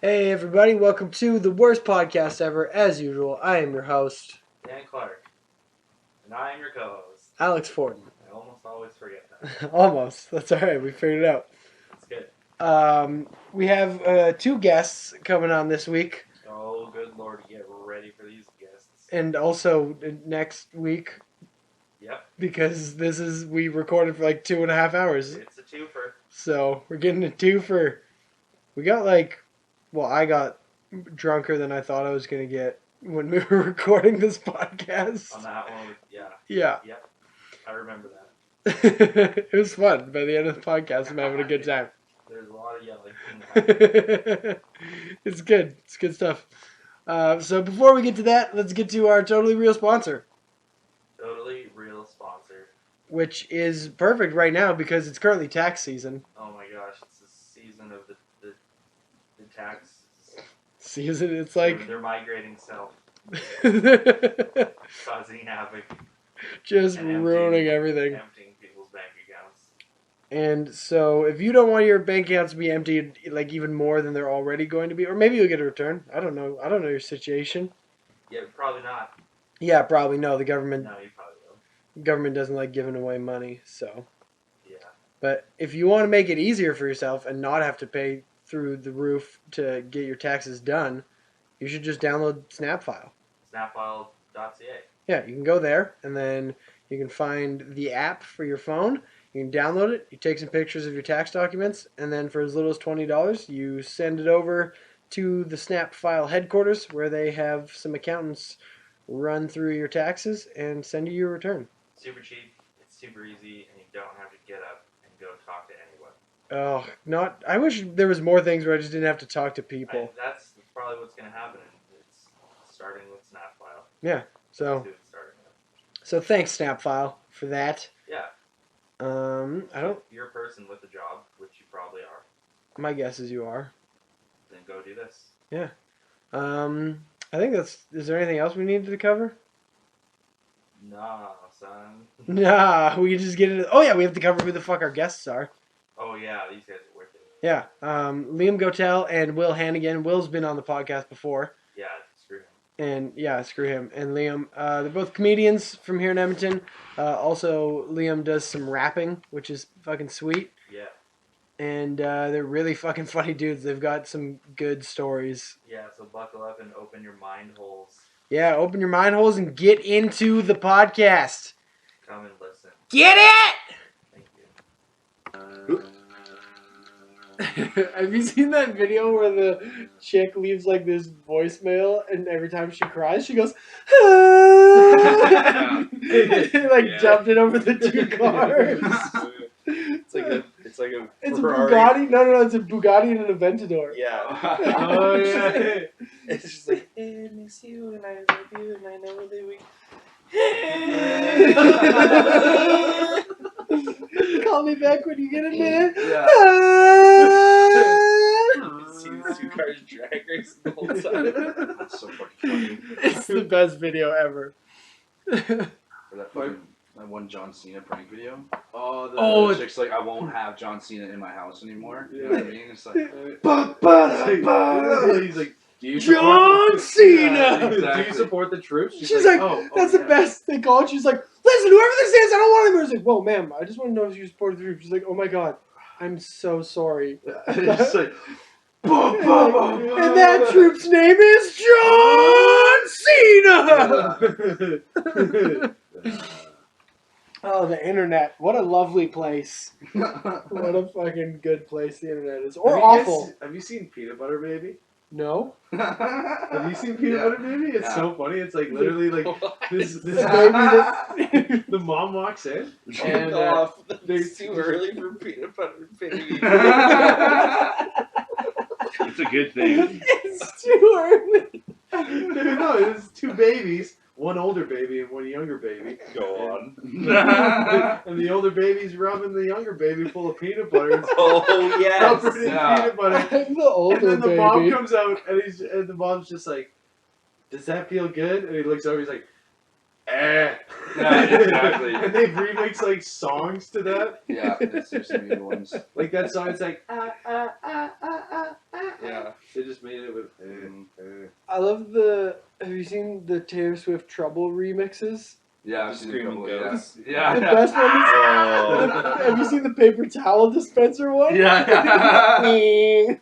Hey everybody, welcome to the worst podcast ever. As usual, I am your host, Dan Clark. And I am your co-host. Alex Fortin. I almost always forget that. Almost. That's alright, we figured it out. That's good. We have two guests coming on this week. Oh, good lord, get ready for these guests. And also next week. Yep. Because we recorded for like 2.5 hours. It's a twofer. So, we're getting a twofer. I got drunker than I thought I was going to get when we were recording this podcast. On that one, yeah. Yeah. Yep. I remember that. It was fun. By the end of the podcast, I'm having a good time. There's a lot of yelling. It's good. It's good stuff. So before we get to that, let's get to our Totally Real sponsor. Totally real sponsor. Which is perfect right now because it's currently tax season. Oh my gosh, it's the season of the tax Season, it's like... They're migrating south. Causing havoc. Just ruining everything. Emptying people's bank accounts. And so, if you don't want your bank accounts to be emptied, like even more than they're already going to be, or maybe you'll get a return. I don't know. I don't know your situation. Yeah, probably not. Yeah, probably no. The government. No, you probably will. Government doesn't like giving away money, so. Yeah. But if you want to make it easier for yourself and not have to pay through the roof to get your taxes done, you should just download Snapfile. Snapfile.ca. Yeah, you can go there, and then you can find the app for your phone. You can download it. You take some pictures of your tax documents, and then for as little as $20, you send it over to the Snapfile headquarters, where they have some accountants run through your taxes and send you your return. Super cheap. It's super easy, and you don't have to get up and go talk to anyone. Oh, I wish there was more things where I just didn't have to talk to people. That's probably what's going to happen. It's starting with Snapfile. Yeah. So thanks Snapfile for that. Yeah. If you're a person with a job, which you probably are. My guess is you are. Then go do this. Yeah. I think is there anything else we needed to cover? Nah, son. Nah, we just get it. Oh yeah, we have to cover who the fuck our guests are. Oh yeah, these guys are wicked. Yeah. Liam Gotell and Will Hannigan. Will's been on the podcast before. Yeah, screw him. And yeah, screw him. And Liam, they're both comedians from here in Edmonton. Also, Liam does some rapping, which is fucking sweet. Yeah. And they're really fucking funny dudes. They've got some good stories. Yeah, so buckle up and open your mind holes. Yeah, open your mind holes and get into the podcast. Come and listen. Get it! Thank you. Have you seen that video where the chick leaves like this voicemail and every time she cries she goes jumped it over the two cars. It's like a It's Ferrari. a Bugatti. No, it's a Bugatti and an Aventador. Yeah. Oh yeah. It's just like, I miss you and I love you and I know that we. Call me back when you get a minute. Yeah. See these two cars drag race the whole time. That's so fucking funny. It's the best video ever. Or that one John Cena prank video. Oh, the chick's like, I won't have John Cena in my house anymore. You know what I mean? It's like, he's like, do you John Cena! Yeah, exactly. Do you support the troops? She's like, that's the best they call it. She's like, listen, whoever this is, I don't want him. I was like, whoa, ma'am, I just want to know if you support the troops. She's like, oh my god, I'm so sorry. It's like, and that troop's name is John Cena! Oh, the internet. What a lovely place. What a fucking good place the internet is. Or awful. Have you seen Peanut Butter Baby? No? Have you seen Peanut Butter Baby? It's so funny. It's like literally like this The baby that... the mom walks in and It's too early for Peanut Butter Baby. It's a good thing. It's too early. no, it's two babies, one older baby and one younger baby. Go on. And the older baby's rubbing the younger baby full of peanut butter. Oh yes. Covered in peanut butter. I'm the older And then the baby. mom comes out and the mom's just like, does that feel good? And he looks over, he's like, eh. Yeah, exactly. And they remix like songs to that. Yeah, there's some good ones. Like that song, it's like Yeah. They just made it with. I love have you seen the Taylor Swift Trouble remixes? Yeah, I've The seen a Screaming couple. Ghosts. Yeah, The yeah. best one is, Oh. have you seen the paper towel dispenser one? Yeah.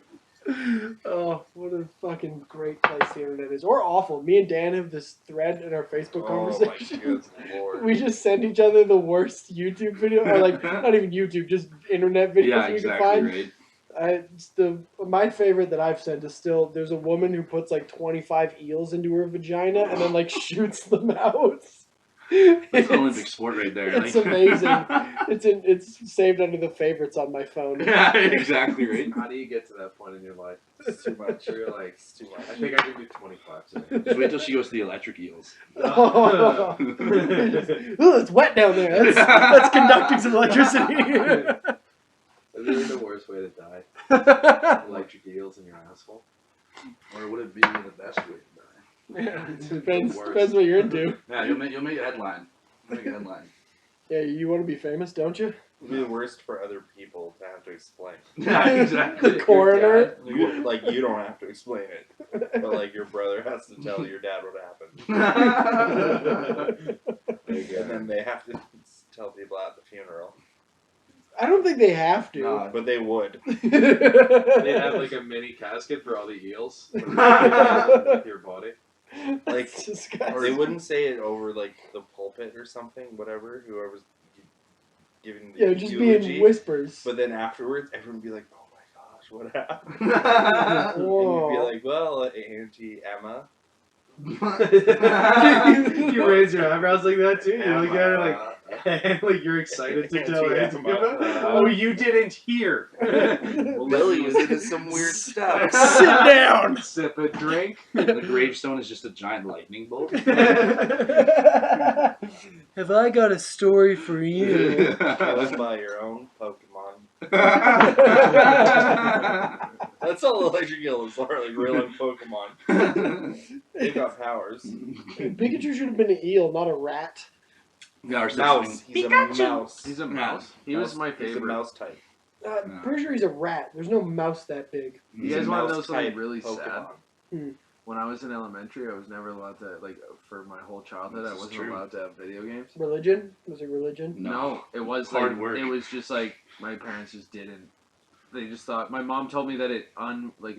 Oh, what a fucking great place the internet is. Or awful. Me and Dan have this thread in our Facebook conversation. Oh my good lord. We just send each other the worst YouTube video, or like not even YouTube, just internet videos Yeah, we exactly can find. right. My favorite that I've sent is still there's a woman who puts like 25 eels into her vagina and then like shoots them out. That's an Olympic sport right there. It's like. amazing. It's saved under the favorites on my phone. Yeah, exactly right. how do you get to that point in your life? It's too much. You're like, It's too much. I think I can do 25 today. Just wait till she goes to the electric eels. Oh, it's wet down there. That's conducting some electricity. Is really the worst way to die? Electric eels in your asshole? Or would it be the best way to die? Depends The worst. what you're into. Yeah, you'll make a headline. You'll make a headline. Yeah, you want to be famous, don't you? It'd be the worst for other people to have to explain. Yeah, exactly. The coroner. Your dad, like you don't have to explain it, but like your brother has to tell your dad what happened, and then they have to tell people at the funeral. I don't think they have to. No. But they would. They'd have like a mini casket for all the eels. With your body. Like, That's disgusting. or they wouldn't say it over like the pulpit or something. Whatever, whoever's giving the Yeah, just eulogy. being whispers. But then afterwards, everyone would be like, "Oh my gosh, what happened?" And you'd be like, "Well, Auntie Emma." You raise your eyebrows like that too? You look at her like, like you're excited to tell her. Emma. Oh, you didn't hear. Well, Lily was into some weird stuff. Sit down. Sip a drink. The gravestone is just a giant lightning bolt. Have I got a story for you? Killed by your own Pokemon. That's all electric eels are, like real life Pokemon. They got powers. Pikachu should have been an eel, not a rat. Yeah, or Mouse. He's a mouse. He's a mouse. He was my He's a favorite. mouse type. I'm No. pretty sure he's a rat. There's no mouse that big. You He's guys a want to mouse know something type really sad? Pokemon. When I was in elementary, I was never allowed to, like, for my whole childhood, I This is wasn't true. allowed to have video games. Religion? Was it religion? No. It was Hard like, work. it was just like my parents just didn't. They just thought. My mom told me that it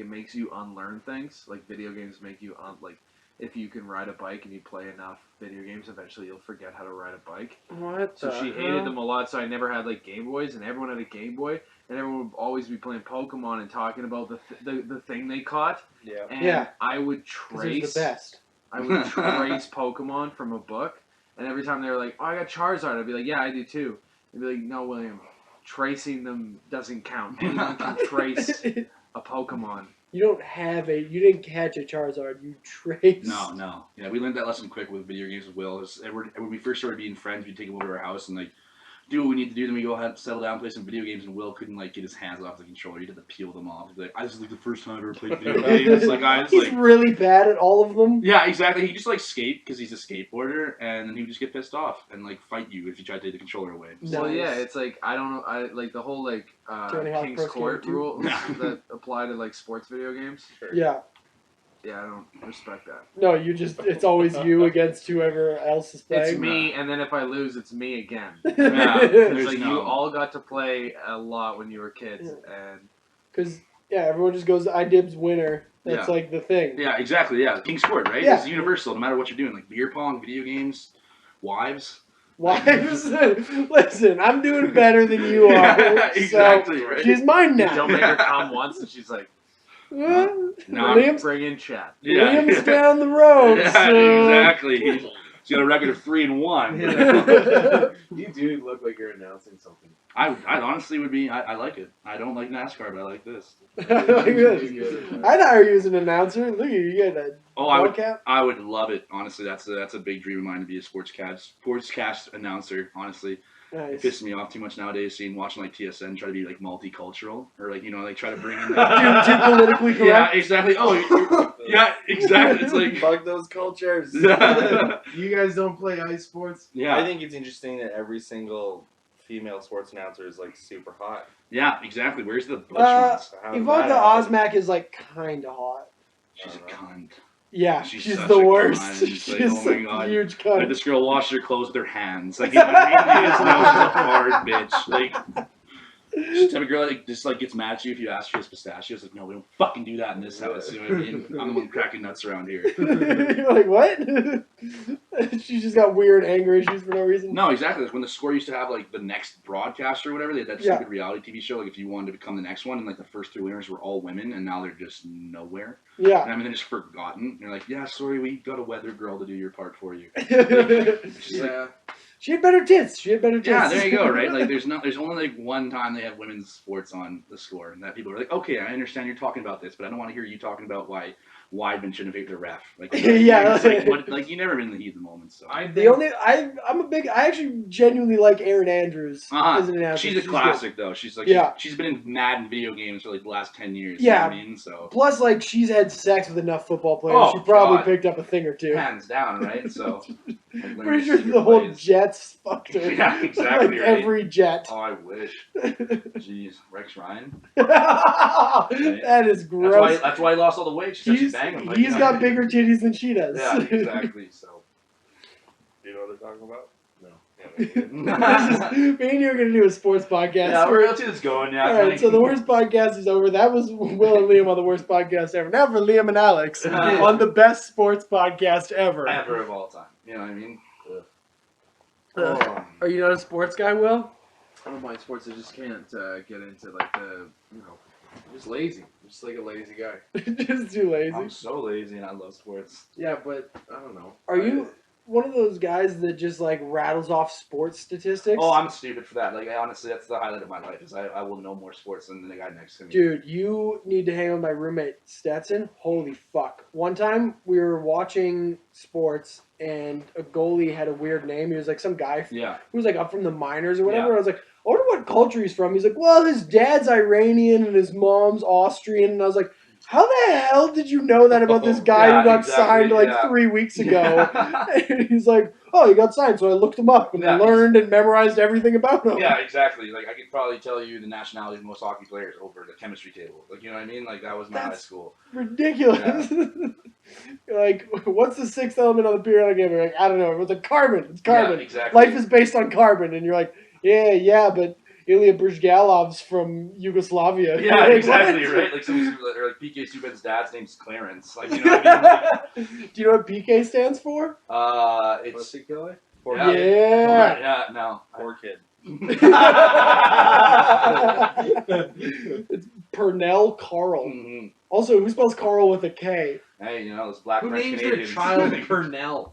makes you unlearn things. Like video games make you like if you can ride a bike and you play enough video games, eventually you'll forget how to ride a bike. What So she hated them a lot. So I never had like Game Boys, and everyone had a Game Boy, and everyone would always be playing Pokemon and talking about the thing they caught. Yeah. And Yeah. I would 'Cause it was trace. the best. I would trace Pokemon from a book, and every time they were like, "Oh, I got Charizard," I'd be like, "Yeah, I do too." They'd be like, "No, William, tracing them doesn't count. Anyone can trace a Pokemon." You didn't catch a Charizard, you traced. No. Yeah, we learned that lesson quick with video games with Will. When we first started being friends, we'd take him over to our house and like do what we need to do. Then we go ahead, settle down, play some video games, and Will couldn't like get his hands off the controller. He had to peel them off. He'd be like, "This is like the first time I ever played video games." Like I was He's like, really bad at all of them. yeah, exactly. He just like skate because he's a skateboarder, and then he would just get pissed off and like fight you if you tried to take the controller away. No. Well, Nice. yeah, it's like I don't know. I like the whole like Tony Hawk King's Pro Court Skater 2. rules that apply to like sports video games. Yeah. Yeah, I don't respect that. No, it's always you against whoever else is playing. It's me, and then if I lose, it's me again. Yeah, It's there's like no. you all got to play a lot when you were kids, and Because, yeah, everyone just goes, I dibs winner. That's Yeah. like the thing. Yeah, exactly. Yeah, King's Court, right? Yeah. It's universal, no matter what you're doing. Like beer pong, video games, wives. Wives, listen, I'm doing better than you are. Exactly, So right? she's mine you don't now. make her come once, and she's like, No, Liam's, bring in chat. Yeah. Liam's down the road. Yeah, so. exactly. He's got a record of 3-1. You do look like you're announcing something. I honestly would be. I like it. I don't like NASCAR, but I like this. Like this. I'd hire you as an announcer. Look at you, you got a Oh, I ball would. cap. I would love it. Honestly, that's a big dream of mine to be a sportscast announcer. Honestly, it Nice. pisses me off too much nowadays. Watching like TSN try to be like multicultural or like like try to bring in like, Too politically yeah, correct. exactly. Oh, Yeah, exactly. It's like Fuck those cultures. You guys don't play ice sports? yeah, I think it's interesting that every single female sports announcer is like super hot. yeah, exactly. Where's the butch ones? How did Ivanka that happen? Osmack is like kind of hot. She's a cunt. Yeah, She's she's such the a worst. cunt. It's She's like, oh my a God. huge Like cunt. this girl washes her clothes with her hands. Like you know what I mean? You just know she's a hard bitch. Like she's the type of girl that just like gets mad at you if you ask her for pistachios. Like no, we don't fucking do that in this house. You know what I mean? I'm the one cracking nuts around here. You're like, what? She's just got weird anger issues for no reason. No, exactly. Like when the score used to have like the next broadcaster or whatever, they had that Yeah. stupid reality TV show. Like if you wanted to become the next one, and like the first 3 winners were all women, and now they're just nowhere. Yeah. And I mean, they're just forgotten. And you're like, yeah, sorry, we got a weather girl to do your part for you. It's just like, She had better tits. She had better tits. yeah, there you go, right? Like there's only like one time they have women's sports on the score, and that people are like, okay, I understand you're talking about this, but I don't want to hear you talking about why Weidman shouldn't have picked the ref. Like, Yeah. it's like, what, like you never been in the heat of the moment. So I actually genuinely like Erin Andrews as an announcer. she's a classic though. She's like Yeah. she's been in Madden video games for like the last 10 years. Yeah. You know what I mean? So Plus, like, she's had sex with enough football players. Oh, She probably God. picked up a thing or two. hands down, right? So like, Pretty sure the whole Jets fucked her. Yeah, exactly, Like right? every Jet. Oh, I wish. Jeez, Rex Ryan. That is gross. That's why he lost all the weight. She said she's banging him. Like, He's you know, got bigger titties than she does. Yeah, exactly. So. Do you know what they're talking about? No. Yeah, Me and you are going to do a sports podcast. Yeah, let's see this going. Yeah. All right, so the worst podcast is over. That was Will and Liam on the worst podcast ever. Now for Liam and Alex on the best sports podcast ever. ever of all time. You know what I mean? Are you not a sports guy, Will? I don't mind sports. I just can't get into like the, I'm just lazy. I'm just like a lazy guy. Just too lazy. I'm so lazy and I love sports. Yeah, but I don't know. Are you one of those guys that just like rattles off sports statistics? Oh, I'm stupid for that. Like, honestly, that's the highlight of my life. Is I will know more sports than the guy next to me. Dude, you need to hang out with my roommate Stetson. Holy fuck. One time we were watching sports and a goalie had a weird name. He was like some guy Yeah. who was like up from the minors or whatever. Yeah. I was like, I wonder what culture he's from. He's like, well, his dad's Iranian and his mom's Austrian. And I was like, how the hell did you know that about this guy Yeah, who got exactly, signed like yeah. 3 weeks ago? And he's like, oh, he got signed. So I looked him up and Yeah. learned and memorized everything about him. Yeah, exactly. Like, I could probably tell you the nationality of most hockey players over the chemistry table. Like, you know what I mean? Like, that was my high That's school. ridiculous. You're like, what's the sixth element on the periodic table? You're like, I don't know. It's like carbon. It's carbon. Yeah, exactly. Life is based on carbon. And you're like, yeah, but Ilya Brizgalov's from Yugoslavia. Yeah, Like, exactly, what? right? Like, or like PK Subban's dad's name's Clarence. Like, you know what I mean? Like, Do you know what PK stands for? it's... Pussy killer? Poor Yeah. kid. Yeah. No. Poor kid. It's Pernell Carl. Mhm. Also, who spells Carl with a K? Hey, you know, those black Who French names their Canadians. child Pernell?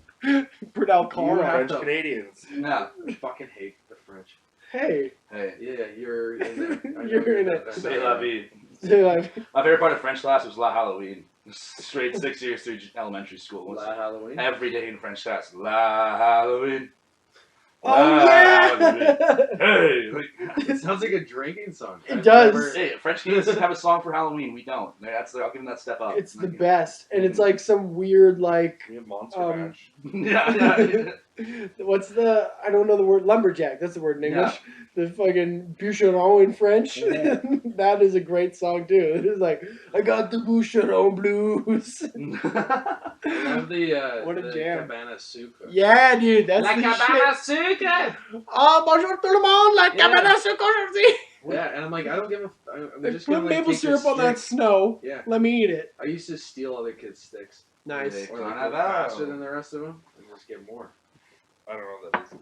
Pernell Carl. French Canadians. Yeah. I fucking hate the French. Hey. Hey. Yeah, you're in it. I know You're in it. C'est la vie. Yeah. My favorite part of French class was La Halloween. Straight 6 years through elementary school. La Halloween. Every day in French class. La Halloween. Oh, yeah! Hey! Like, It sounds like a drinking song. It does. hey, French Canadians have a song for Halloween. We don't. That's I'll give them that step up. It's the best. And it's like some weird, like, We have Monster Mash. yeah. what's the, I don't know the word, lumberjack. That's the word in English. The fucking bûcheron in French. Yeah. That is a great song, too. It's like, I got the bûcheron blues. I love the What a the jam. Cabana Sucre. Yeah, dude, that's the shit. Sucre. Oh, bonjour tout le monde, la Yeah. cabane à sucre aujourd'hui. Yeah, and I'm like, I don't give a. I'm Like, just put gonna like, maple take your syrup on that sticks. snow. Yeah, Let me eat it. I used to steal other kids' sticks. Nice. Or like go Carnival. faster than the rest of them and just get more. I don't know what that is.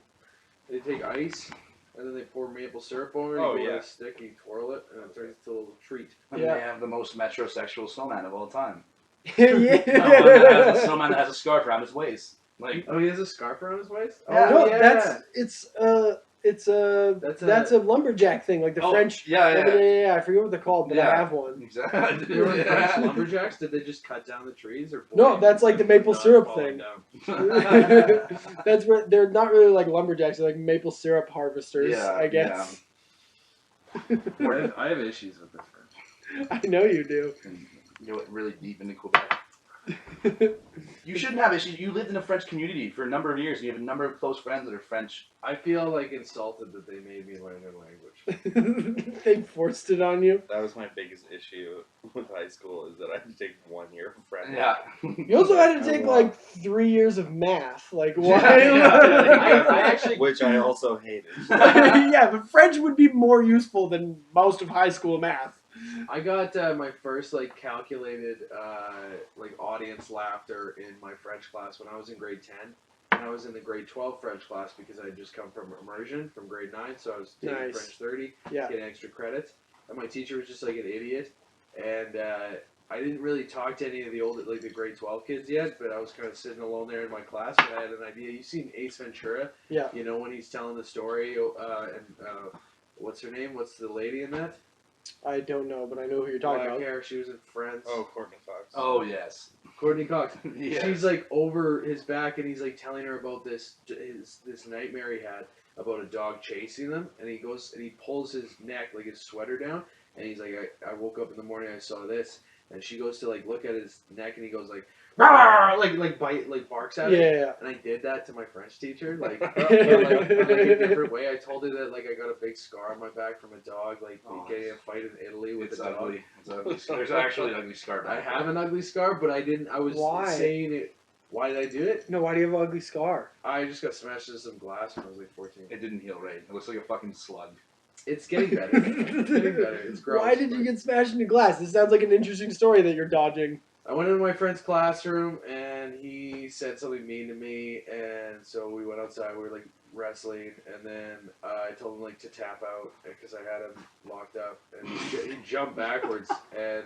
They take ice and then they pour maple syrup over it. Oh, you go yeah. with a stick, you twirl it, and it turns into a little treat. And Yeah. they have the most metrosexual snowman of all time. Yeah. A snowman that has a scarf around his waist. Like, Oh, he has a scarf around his waist. Yeah. No, Oh, yeah. that's a lumberjack thing, like the oh, French. Yeah. I forget what they're called, but I Yeah. have one. Exactly. You know the French Yeah. lumberjacks? Did they just cut down the trees or? No, that's like the maple Not syrup falling thing. down. That's where they're not really like lumberjacks; they're like maple syrup harvesters, Yeah, I guess. I have issues with the French. I know you do. And you went really deep into Quebec. You shouldn't have issues. You lived in a French community for a number of years, and you have a number of close friends that are French. I feel like insulted that they made me learn their language. They forced it on you. That was my biggest issue with high school, is that I had to take 1 year of French. Yeah. You also had to take like 3 years of math. Like why? I actually, Which I also hated. Yeah, but French would be more useful than most of high school math. I got my first like calculated like audience laughter in my French class when I was in grade 10. And I was in the grade 12 French class because I had just come from immersion from grade 9, so I was taking Nice. French 30, Yeah. getting extra credits. And my teacher was just like an idiot, and I didn't really talk to any of the old like the grade 12 kids yet, but I was kind of sitting alone there in my class. But I had an idea. You seen Ace Ventura? Yeah. You know when he's telling the story what's her name? What's the lady in that? I don't know, but I know who you're talking Black about. hair. She was in Friends. Oh, Courtney Cox. Oh, yes. Courtney Cox. Yeah. She's like over his back, and he's like telling her about this nightmare he had about a dog chasing them, and he goes and he pulls his neck, like his sweater down, and he's like, I woke up in the morning, I saw this, and she goes to like look at his neck, and he goes like, "Rawr!" like barks at her. Yeah. And I did that to my French teacher, like, but, like a different way. I told her that like I got a big scar on my back from a dog, like getting a fight in Italy with It's a dog. ugly. It's ugly. There's actually an ugly scar I back have an ugly scar, but I didn't. I was Why? saying it. Why did I do it? No, why do you have an ugly scar? I just got smashed into some glass when I was like 14. It didn't heal right. It looks like a fucking slug. It's getting better. It's getting better. It's gross. Why did you get smashed into glass? This sounds like an interesting story that you're dodging. I went into my friend's classroom and he said something mean to me, and so we went outside. We were like wrestling, and then I told him like to tap out because I had him locked up, and he jumped backwards and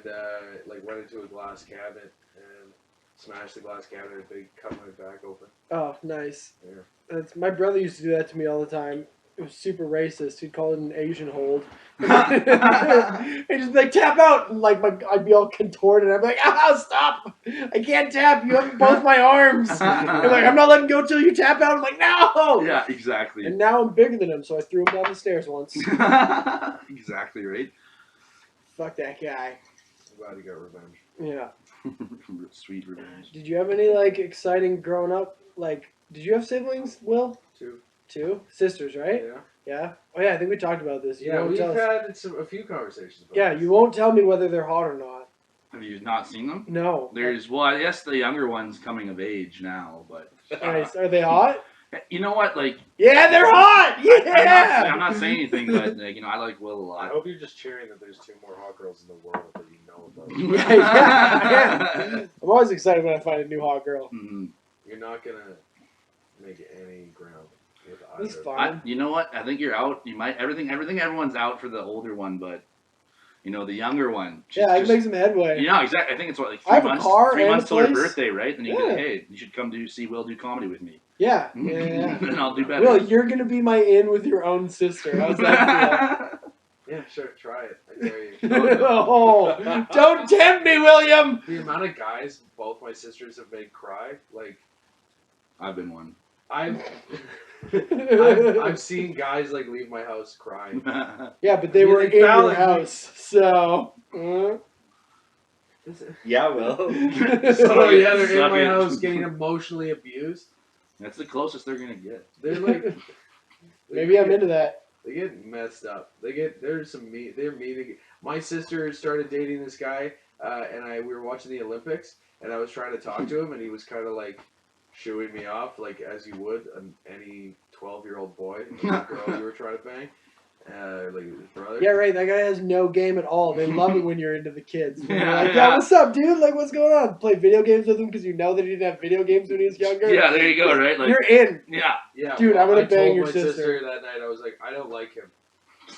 like went into a glass cabinet and smashed the glass cabinet and cut my back open. Oh, nice. Yeah. My brother used to do that to me all the time. It was super racist. He'd call it an Asian hold. He'd just be like, tap out! And like I'd be all contorted. I'd be like, stop! I can't tap. You have both my arms. I'm like, I'm not letting go till you tap out. I'm like, no! Yeah, exactly. And now I'm bigger than him, so I threw him down the stairs once. Exactly right. Fuck that guy. I'm glad he got revenge. Yeah. Sweet revenge. Did you have any like exciting growing up? Like, did you have siblings, Will? Two sisters, right? Yeah. Yeah. Oh yeah, I think we talked about this. You Yeah, won't we've tell us. had a few conversations about Yeah, this. you won't tell me whether they're hot or not. Have you not seen them? No. Well, I guess the younger one's coming of age now, but Nice. Are they hot? you know what? Like, Yeah, they're hot. Yeah. I'm not saying anything, but like, I like Will a I lot. hope you're just cheering that there's 2 more hot girls in the world that you know about. Yeah. I'm always excited when I find a new hot girl. Mhm. You're not gonna make any ground with That's either. fine. You know what? I think you're out. You might everyone's out for the older one, but the younger one. Yeah, I can make some headway. Exactly. I think it's what like I have 3 a months. car 3 and a months till her place. birthday, right? Then you Yeah. go, hey, you should come to see Will do comedy with me. Yeah. And I'll do better. Will, you're gonna be my in with your own sister. How's that Yeah, sure, try it. I dare you. feel? Oh, don't tempt me, William. The amount of guys both my sisters have made cry, like I've been one. I've seen guys like leave my house crying. Yeah, but they I mean, were they in found, your like, house, so. Yeah, well. So yeah, they're in Suck my it. house getting emotionally abused. That's the closest they're gonna get. They're like, Maybe I'm into that. They get messed up. They're mean. My sister started dating this guy, and we were watching the Olympics, and I was trying to talk to him, and he was kind of like shooing me off, like as you would any 12-year-old boy, like a girl you were trying to bang, like his brother. Yeah, right. That guy has no game at all. They love it when you're into the kids. When you're Yeah, like, yeah. yo, what's up, dude? Like, what's going on? Play video games with him because you know that he didn't have video games when he was younger. Yeah, there you go, right? Like, You're in. yeah. Yeah, Dude, I'm gonna I bang told your my sister. that night. I was like, I don't like him,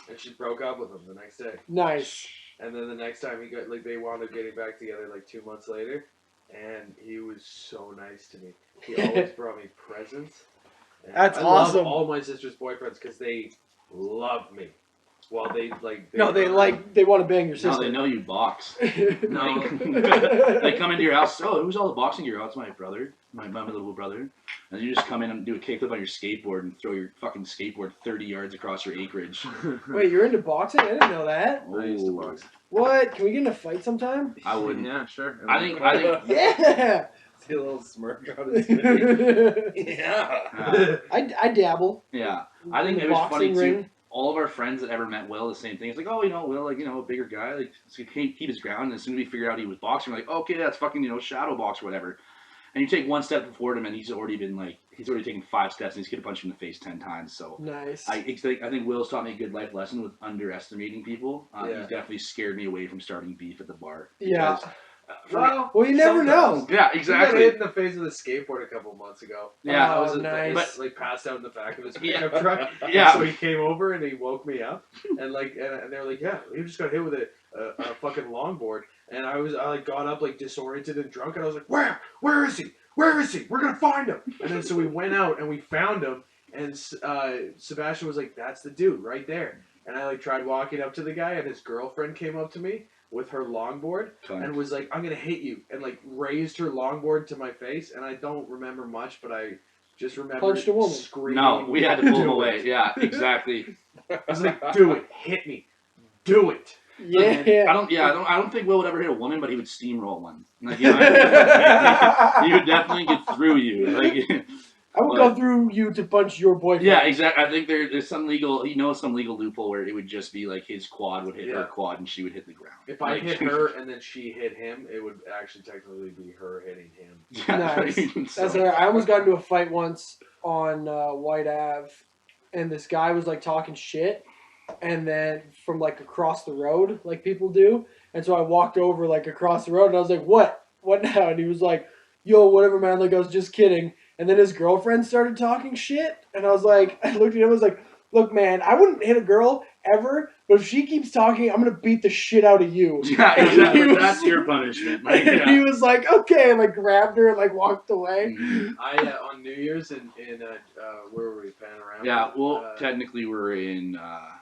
and she broke up with him the next day. Nice. And then the next time they wound up getting back together like 2 months later, and he was so nice to me. He always brought me presents. And That's I awesome. love all my sister's boyfriends because they love me. Well, they they want to bang your No, sister. they know you box. No. They come into your house. Oh, who's all the boxing gear? Oh, it's my brother, my little brother. And you just come in and do a kickflip on your skateboard and throw your fucking skateboard 30 yards across your acreage. Wait, you're into boxing? I didn't know that. I used to Oh, box. What? Can we get in a fight sometime? I wouldn't. Yeah, sure. I think. Yeah. See a little smirk on his face. Yeah. I dabble. Yeah, I think In it the was funny boxing too. ring. All of our friends that ever met Will, the same thing. It's like, oh, Will, a bigger guy, like, so he can't keep his ground. And as soon as we figured out he was boxing, we're like, okay, that's fucking, shadow box or whatever. And you take one step before him, and he's already taken 5 steps, and he's gonna punch you in the face 10 times. So Nice. I think Will's taught me a good life lesson with underestimating people. Yeah. He's definitely scared me away from starting beef at the bar. Yeah. Because, for Well, you never know. me, yeah, He got exactly. hit in the face with a skateboard a couple months ago. Yeah. I was nice. nice. Like passed out in the back of his Yeah. pickup truck. Yeah. So he came over and he woke me up, and they were like, yeah, he just got hit with a fucking longboard, and I got up like disoriented and drunk, and I was like, where is he? Where is he? We're gonna find him. And then so we went out and we found him, and Sebastian was like, that's the dude right there. And I tried walking up to the guy, and his girlfriend came up to me with her longboard and was like, I'm gonna hit you, and raised her longboard to my face, and I don't remember much, but I just remember Punched a woman. screaming. No, we had to pull him "Do away. it." Yeah, exactly. I was like, do it, hit me, do it. Yeah. I don't think Will would ever hit a woman, but he would steamroll one. Like, he would definitely get through you. Like, I would go through you to punch your boyfriend. yeah, exactly. I think there's some legal loophole where it would just be like his quad would hit her quad and she would hit the ground. If I hit her and then she hit him, it would actually technically be her hitting him. Yeah, Nice. right? That's right. I almost got into a fight once on White Ave, and this guy was talking shit, and then from across the road, like people do, and so I walked over across the road, and I was like, "What? What now?" And he was like, "Yo, whatever, man. I was just kidding." And then his girlfriend started talking shit, and I was like, I looked at him, I was like, "Look, man, I wouldn't hit a girl ever, but if she keeps talking, I'm gonna beat the shit out of you." Yeah, exactly. That's your punishment. Like, And he was like, "Okay," and grabbed her and walked away. Mhm. I on New Year's in where were we, Panorama? Yeah, well, technically we're in Panorama.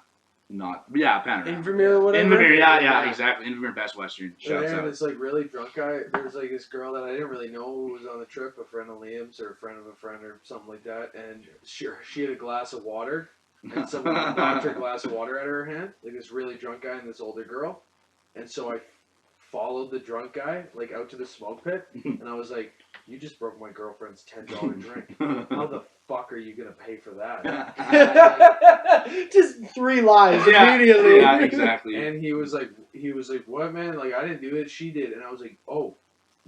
Infirmary or whatever. Infirmary, yeah, exactly. Infirmary Best Western. Shouts And out. this really drunk guy. There was this girl that I didn't really know who was on the trip, a friend of Liam's or a friend of a friend or something like that. And she had a glass of water, and someone knocked her glass of water out of her hand. This really drunk guy and this older girl. And so I followed the drunk guy out to the smoke pit, and I was like, "You just broke my girlfriend's $10 drink. How the fuck are you gonna pay for that?" Just 3 lies Yeah, immediately. yeah, exactly. And he was like, "What, man? I didn't do it. She did." And I was like, "Oh,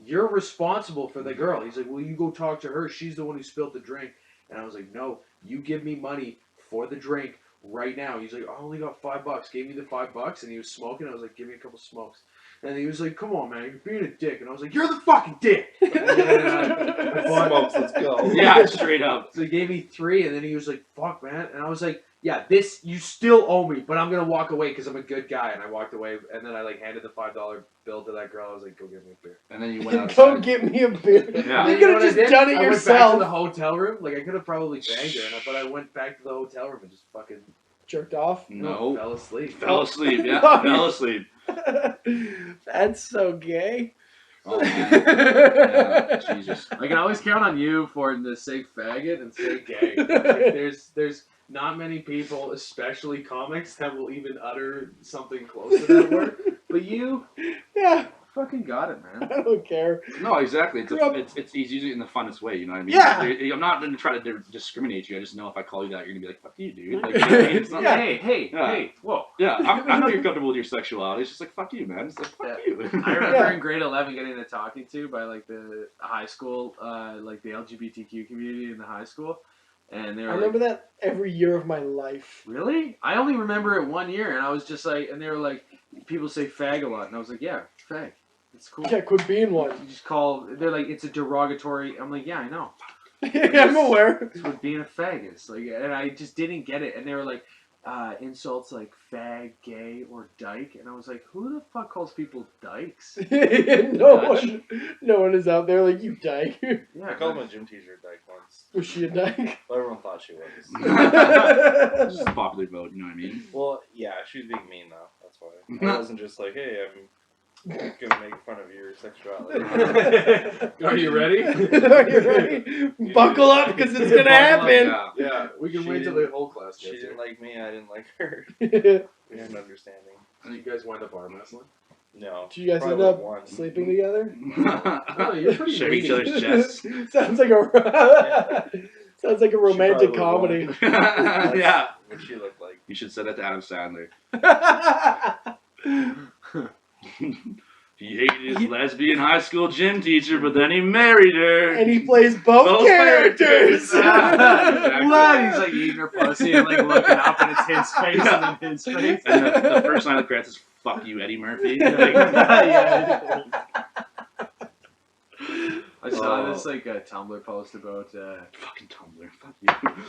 you're responsible for the girl." He's like, "Well, you go talk to her. She's the one who spilled the drink." And I was like, "No, you give me money for the drink right now." He's like, "I only got $5." Gave me the $5, and he was smoking. I was like, "Give me a couple smokes." And he was like, "Come on, man, you're being a dick." And I was like, "You're the fucking dick." And then, Smokes, let's go. Yeah, straight up. So he gave me 3, and then he was like, "Fuck, man." And I was like, "Yeah, you still owe me, but I'm going to walk away because I'm a good guy." And I walked away, and then I handed the $5 bill to that girl. I was like, "Go get me a beer." And then you went outside. Go get me a beer. Yeah. You could have just done it I went back yourself. to the hotel room. I could have probably banged her, but I went back to the hotel room and just fucking Jerked off. No. fell asleep. Fell asleep, yeah. Nice. Fell asleep. That's so gay. Oh, man. Yeah, Jesus. I can always count on you for to say faggot and say gay. There's not many people, especially comics, that will even utter something close to that word. But you Yeah, fucking got it, man. I don't care. No, exactly. Grew up- He's using it in the funnest way, you know what I mean? Yeah. I'm not going to try to discriminate you. I just know if I call you that, you're going to be like, fuck you, dude. Like, you know what I mean? It's not Yeah. Hey, whoa. Yeah, I know you're comfortable with your sexuality. It's just like, fuck you, man. It's like, fuck you. I remember Yeah. in grade 11 getting a talking to by the high school, the LGBTQ community in the high school, and they were I remember that every year of my life. really? I only remember it 1 year, and I was just like, and they were like, people say fag a lot, and I was like, yeah, fag, it's cool. Yeah, quit being one. You just they're like, it's a derogatory. I'm like, yeah, I know. I'm aware. That's what being a fag is. And I just didn't get it, and they were like, insults like fag, gay, or dyke, and I was like, who the fuck calls people dykes? no one is out there like you dyke. Yeah, I called my gym teacher dyke once. Was she a dyke? Well, everyone thought she was. It's just a popular vote, you know what I mean? Well, yeah, she was being mean though. That's why. I wasn't just like, hey, I'm gonna make fun of your sexuality. Are you ready? Are you ready? Buckle up, because it's gonna happen. Yeah. Yeah, we can She wait till didn't- the whole class She gets didn't here. like me. I didn't like her. We had an understanding. You guys wind up arm wrestling? No. Did you guys end Probably up one. sleeping together? Oh, you're pretty Share each needy. other's chests. Sounds like a sounds like a romantic probably comedy. Yeah. What she looked like. You should send that to Adam Sandler. He hated his lesbian high school gym teacher, but then he married her. And he plays both characters. Exactly. What? He's like eating her pussy and like looking up, and it's his face and then his face. And the first line of the credits is "Fuck you, Eddie Murphy." Like, Yeah. I saw this like Tumblr post about fucking Tumblr. Fuck you.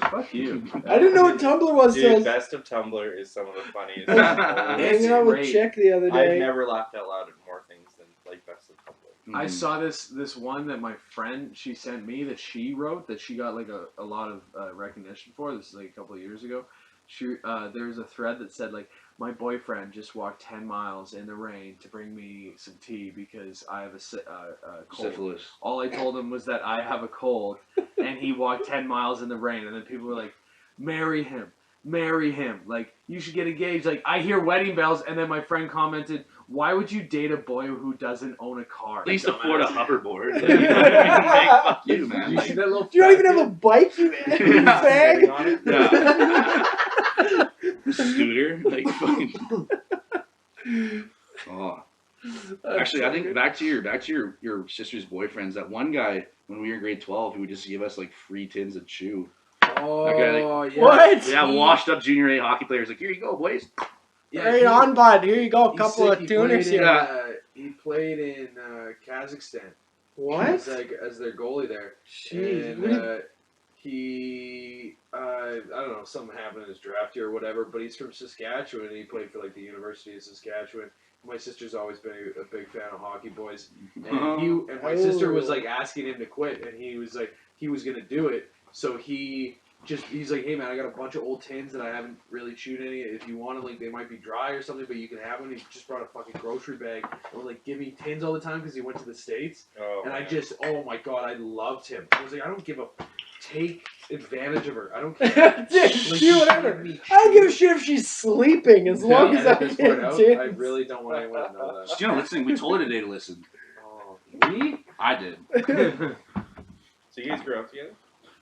fuck you. I didn't know what Tumblr was. Dude, So best of Tumblr is some of the funniest. I was hanging out with great. Chick the other I've day. never laughed out loud at more things than like best of Tumblr. I saw this one that my friend she sent me that she wrote that she got like a lot of recognition for. This is like a couple of years ago. She there was a thread that said like, my boyfriend just walked 10 miles in the rain to bring me some tea because I have a cold. Syphilis. All I told him was that I have a cold, and he walked 10 miles in the rain. And then people were like, marry him. Like, you should get engaged. Like, I hear wedding bells. And then my friend commented, why would you date a boy who doesn't own a car? At least dumbass? afford a hoverboard. Like, you know what I mean? Like, fuck you, man. You Like, see that little You don't even fat have a bike, you Sitting fag. on it. yeah. Scooter. Like, fucking. Oh. Actually, I think back to your sister's boyfriends. That one guy when we were in grade 12 who would just give us like free tins of chew. Oh, Okay, yeah. What? Yeah, washed up junior A hockey players like, here you go, boys. Yeah, Right he- on, bud. Here you go. A he's couple sick. of He tuners played in, here. He played in Kazakhstan. What? As, as their goalie there. Jeez. And What do he, I don't know, something happened in his draft year or whatever, but he's from Saskatchewan and he played for like the University of Saskatchewan. My sister's always been a big fan of hockey boys. And my sister was like asking him to quit, and he was like, he was going to do it. So he's like, hey man, I got a bunch of old tins that I haven't really chewed any. If you want to, like, they might be dry or something, but you can have them. He just brought a fucking grocery bag and would like give me tins all the time because he went to the States. Oh, And I man. just, oh my god, I loved him. I was like, I don't give a, take advantage of her. I don't care. Dude, do whatever. I don't give a shit if she's sleeping as long as I Edit this get part out. tins. I really don't want anyone to know that. You know, listen, we told her today to listen. Oh, we? I did. So you guys grew up together?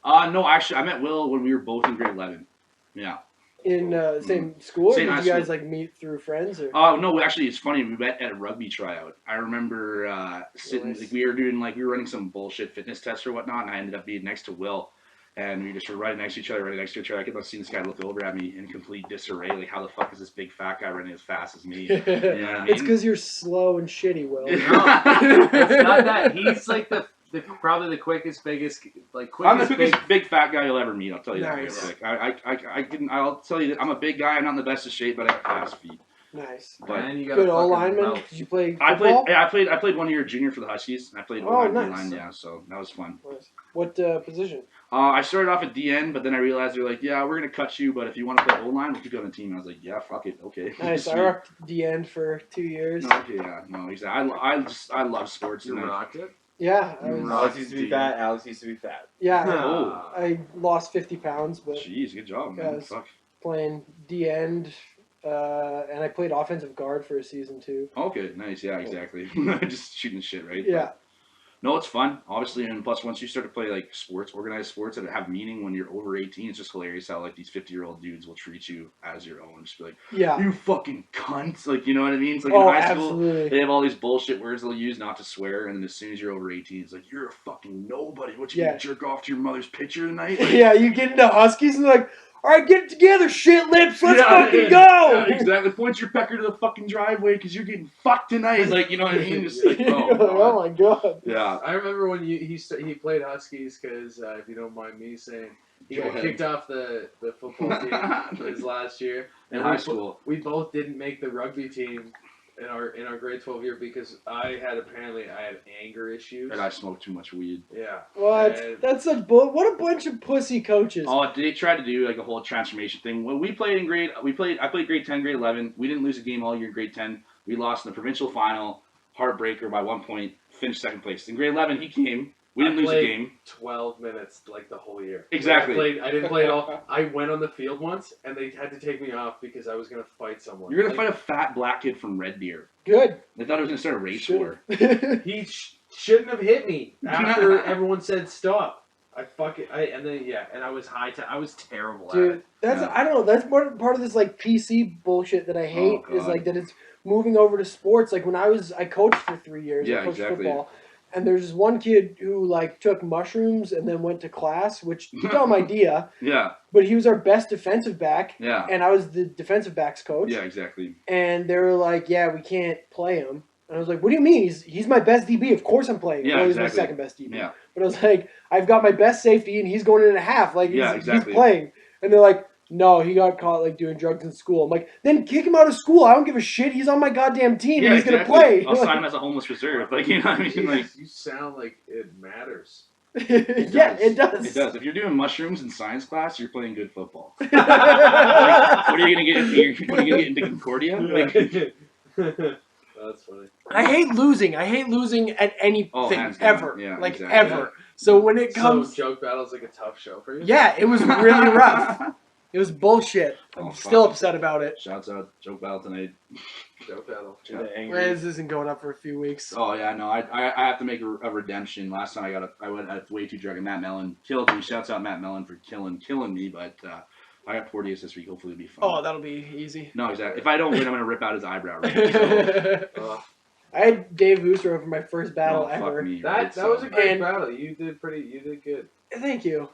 No, actually, I met Will when we were both in grade 11. Yeah. In the same school, or Same did high you guys school. like meet through friends? Or? No, actually, it's funny. We met at a rugby tryout. I remember sitting, Nice. like, we were running some bullshit fitness test or whatnot, and I ended up being next to Will. And we just were right next to each other. I kept on seeing this guy look over at me in complete disarray. Like, how the fuck is this big fat guy running as fast as me? You know what I mean? It's because you're slow and shitty, Will. No, it's not that. He's like the probably the quickest, biggest, like I'm the quickest. quickest big fat guy you'll ever meet. I'll tell you Nice. that. Like, I'll tell you that I'm a big guy. I'm not in the best of shape, but I got fast feet. Nice. But And you got Good a O fucking lineman. mouth. Did you play I football? played 1 year junior for the Huskies. I played Oh, O-line, nice. D-line, yeah, so that was fun. Nice. What position? I started off at DN, but then I realized they're like, yeah, we're gonna cut you, but if you want to play O-line, we'll keep you on the team. I was like, yeah, fuck it, okay. Nice. I Sweet. rocked the end for 2 years. No, okay, yeah, no, exactly. I love sports. You And rocked it. Yeah, I was, Alex used to be fat. Alex used to be fat. yeah. Oh. I lost 50 pounds, but Jeez, good job, man. Guys. Fuck. playing D end, and I played offensive guard for a season too. Okay, nice, yeah, exactly. Just shooting shit, right? Yeah. No, it's fun, obviously, and plus once you start to play like sports, organized sports that have meaning when you're over 18, it's just hilarious how like these 50-year-old dudes will treat you as your own. Just be like, Yeah. you fucking cunt, like, you know what I mean? It's like Oh, in high school, absolutely. they have all these bullshit words they'll use not to swear, and then as soon as you're over 18, it's like, you're a fucking nobody. What, you Yeah. gonna jerk off to your mother's picture tonight? Like, Yeah, you get into Huskies and they're like, all right, get it together, shit lips, let's yeah, fucking yeah, go. Yeah, exactly. Point your pecker to the fucking driveway because you're getting fucked tonight. Like, you know what I mean? Just like, You're oh, like, God. oh my god. Yeah. I remember when he played Huskies because if you don't mind me saying, he Go got ahead. kicked off the football team his last year. In And high we school. we both didn't make the rugby team. in our grade 12 year because I had anger issues. And I smoked too much weed. Yeah. What? And That's such bull. What a bunch of pussy coaches. Oh, they tried to do like a whole transformation thing. When I played grade 10, grade 11. We didn't lose a game all year in grade 10. We lost in the provincial final, heartbreaker by 1 point, finished second place. In grade 11, he came. We didn't lose a game. 12 minutes like the whole year. Exactly. I didn't play it all. I went on the field once and they had to take me off because I was gonna fight someone. You're gonna fight a fat black kid from Red Deer. Good. They thought it was gonna start a race war. He shouldn't have hit me after everyone said stop. And I was I was terrible at Dude, it. that's I don't know. That's part of this like PC bullshit that I hate is like that it's moving over to sports. Like when I coached for 3 years. I coached football. And there's this one kid who like took mushrooms and then went to class, which dumb idea. Yeah. But he was our best defensive back. Yeah. And I was the defensive backs coach. Yeah, exactly. And they were like, "Yeah, we can't play him." And I was like, "What do you mean? He's my best DB. Of course I'm playing him. Yeah, well, he's exactly. my second best DB." Yeah. But I was like, "I've got my best safety, and he's going in a half. Like, he's playing." And they're like, "No, he got caught like doing drugs in school." I'm like, "Then kick him out of school. I don't give a shit. He's on my goddamn team. Yeah, and he's gonna play." I'll sign him as a homeless reserve. Like, you know what I mean? Like, You sound like it matters. Yeah, it does. It does. If you're doing mushrooms in science class, you're playing good football. Like, what are you gonna get into Concordia? Like, That's funny. I hate losing. I hate losing at anything hands down. ever. Yeah, like exactly. ever. So when it comes, So joke battle's like a tough show for you. yeah, it was really rough. It was bullshit. I'm Oh, still fuck. upset about it. Shouts out, joke battle tonight. Joke battle. Yeah. This isn't going up for a few weeks. Oh yeah, no, I have to make a redemption. Last time I went way too drunk and Matt Mellon killed me. Shouts out Matt Mellon for killing me, but I got Porteous this week. Hopefully it'll be fun. Oh, that'll be easy. No, exactly. If I don't win, I'm gonna rip out his eyebrow. Right? So, I had Dave Hooser for my first battle fuck ever. me, That right? was a great And- battle. You did good. Thank you.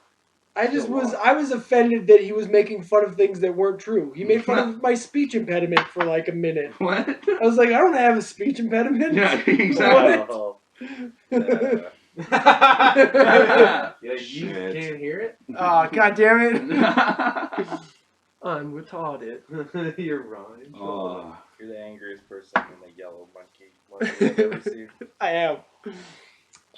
I Still was offended that he was making fun of things that weren't true. He made fun of my speech impediment for like a minute. What? I was like, I don't have a speech impediment. Yeah, exactly. Oh, Yeah, you Shit. can't hear it. Oh, god damn it. I'm retarded. You're wrong. Oh. you're the angriest person in the yellow monkey I've ever seen. I am.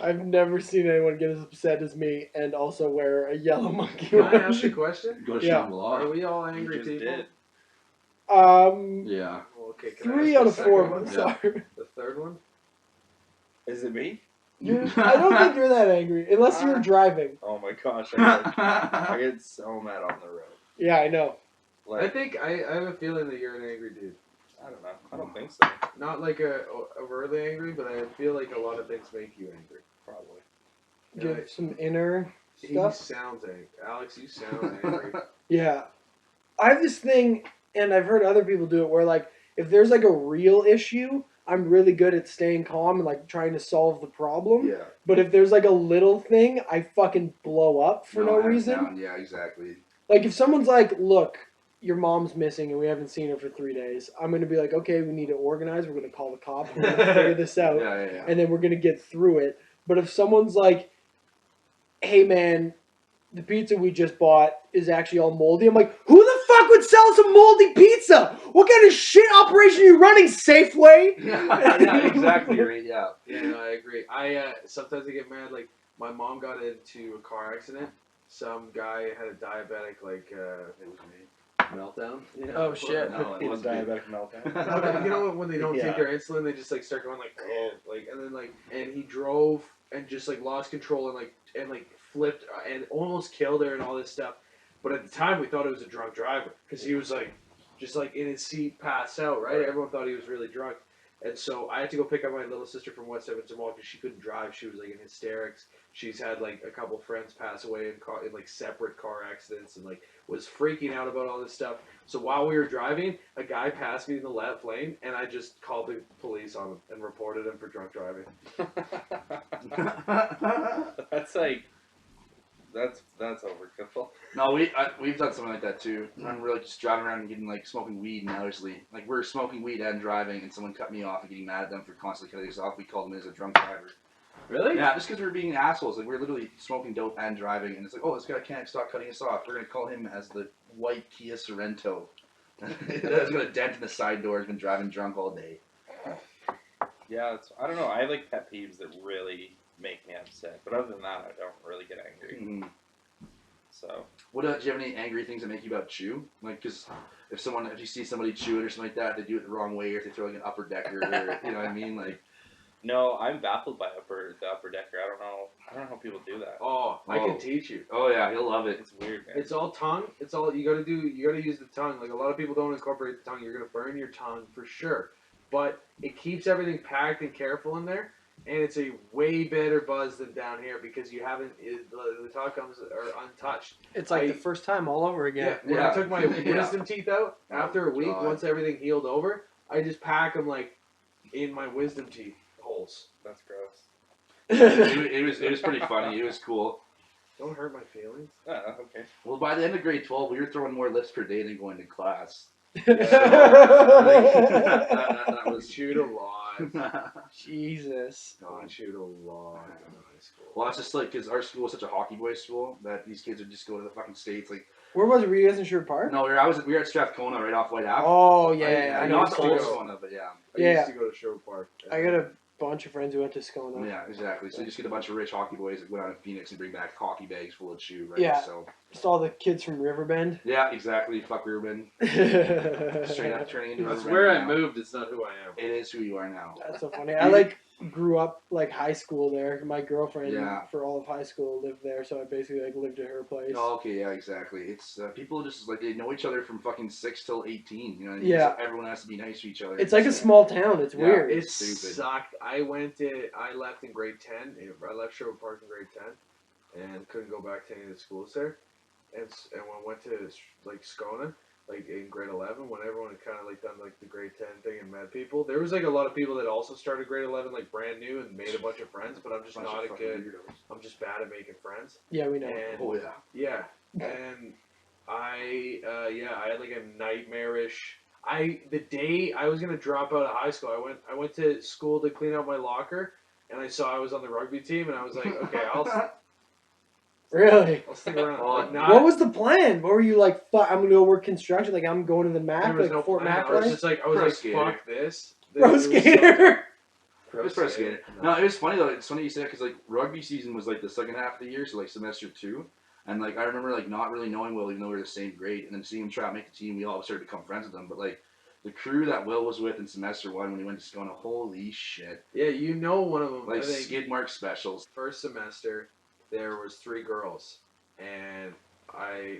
I've never seen anyone get as upset as me and also wear a yellow monkey. Can I ask you a question? Go to Yeah. Shangri-La. Are we all You angry just people? did. Yeah. Well, okay, can I 3 ask out the of 4 second one? months Yeah. are. The third one? Is it me? I don't think you're that angry, unless you were driving. Oh my gosh, I get so mad on the road. Yeah, I know. I think I have a feeling that you're an angry dude. I don't know. I don't think so. Not like overtly angry, but I feel like a lot of things make you angry. Probably. Give Yeah, some inner he stuff. sounds angry. Alex, you sound angry. Yeah. I have this thing, and I've heard other people do it, where, like, if there's, like, a real issue, I'm really good at staying calm and, like, trying to solve the problem. Yeah. But if there's, like, a little thing, I fucking blow up for no hands reason. down. Yeah, exactly. Like, if someone's like, look, your mom's missing and we haven't seen her for 3 days, I'm going to be like, okay, we need to organize. We're going to call the cops. We're going to figure this out. Yeah. And then we're going to get through it. But if someone's like, hey, man, the pizza we just bought is actually all moldy, I'm like, who the fuck would sell some moldy pizza? What kind of shit operation are you running, Safeway? Yeah, exactly. Right. Yeah. Yeah, no, I agree. I sometimes I get mad. Like my mom got into a car accident. Some guy had a diabetic it was me meltdown. You know? Oh, shit. No, it It's wasn't me. diabetic meltdown. Well, you know when they don't Yeah. take their insulin, they just like start going like oh and then and he drove and just like lost control and flipped and almost killed her and all this stuff. But at the time we thought it was a drunk driver because he was like just like in his seat passed out. Right? Everyone thought he was really drunk. And so I had to go pick up my little sister from West Edmonton Mall because she couldn't drive. She was like in hysterics. She's had like a couple friends pass away in like separate car accidents and like was freaking out about all this stuff. So while we were driving, a guy passed me in the left lane and I just called the police on him and reported him for drunk driving. That's like, that's overkill. No, we've done something like that too. I'm really just driving around and getting like smoking weed nervously. Like we're smoking weed and driving, and someone cut me off and getting mad at them for constantly cutting us off. We called them as a drunk driver. Really? Yeah, just because we were being assholes. Like we're literally smoking dope and driving, and it's like, oh, this guy can't stop cutting us off. We're gonna call him as the white Kia Sorento. That's got a dent in the side door. Has been driving drunk all day. Yeah, I don't know. I have like pet peeves that really make me upset, but other than that, I don't really get angry. Mm-hmm. So. What do you have any angry things that make you about chew? Like, because if you see somebody chew it or something like that, they do it the wrong way, or if they throw like an upper decker, or you know what I mean? Like, No, I'm baffled by the upper decker. I don't know how people do that. Oh, I can teach you. Oh yeah, he'll love it. It's weird, man. It's all tongue. It's all you gotta do. You gotta use the tongue. Like a lot of people don't incorporate the tongue. You're gonna burn your tongue for sure. But it keeps everything packed and careful in there, and it's a way better buzz than down here because you haven't. The tongue comes are untouched. It's like the first time all over again. Yeah, when I took my wisdom teeth out after a week, God. once everything healed over, I just pack them like in my wisdom teeth holes. That's gross. it was pretty funny. It was cool. Don't hurt my feelings. Okay. Well, by the end of grade 12, we were throwing more lifts per day than going to class. That was chewed a lot. Jesus. I chewed a lot in high school. Well, it's just like, because our school is such a hockey boys school that these kids would just go to the fucking States. Like, Where was it? Were you guys in Sherwood Park? no, we were at Strathcona right off White Ave. Oh, yeah. I know. Not the old Scona. Scona, but yeah. I used to go to Sherwood Park. I got a bunch of friends who went to Scona. Yeah, exactly. So you just get a bunch of rich hockey boys that go down to Phoenix and bring back hockey bags full of chew, right? Yeah. So, Just all the kids from Riverbend. yeah, exactly. Fuck Ruben. That's Straight up turning into That's Ruben where I now. moved. It's not who I am. It is who you are now. so funny. I grew up high school there. My girlfriend for all of high school lived there, so I basically lived at her place. Oh, okay, yeah, exactly. It's people just they know each other from fucking 6 till 18. You know, what I mean? Yeah. So everyone has to be nice to each other. It's like a small town. It's weird. It stupid. sucked. I left in grade 10. I left Sherwood Park in grade 10 and couldn't go back to any of the schools there. And when I went to Scona, in grade 11, when everyone had kind of done the grade 10 thing and met people, there was a lot of people that also started grade 11 brand new and made a bunch of friends, but I'm just not a good. I'm just bad at making friends. Yeah, we know. And, Oh yeah. Yeah, and I had a nightmarish. The day I was gonna drop out of high school, I went to school to clean out my locker, and I saw I was on the rugby team, and I was like, okay, Really? I'll stick around. What was the plan? What were you like? Fuck, I'm gonna go work construction. I'm going to the There map, was no Fort plan. Map. I was like, skater. fuck this. Pro skater. It was pro skater. No, it was funny though. It's funny you say that because rugby season was the second half of the year, so semester 2, and I remember not really knowing Will, even though we were the same grade, and then seeing him try to make the team, we all started to become friends with him. But the crew that Will was with in semester 1 when he went to Scona, holy shit! Yeah, you know one of them. I think skid mark specials. First semester, there was 3 girls, and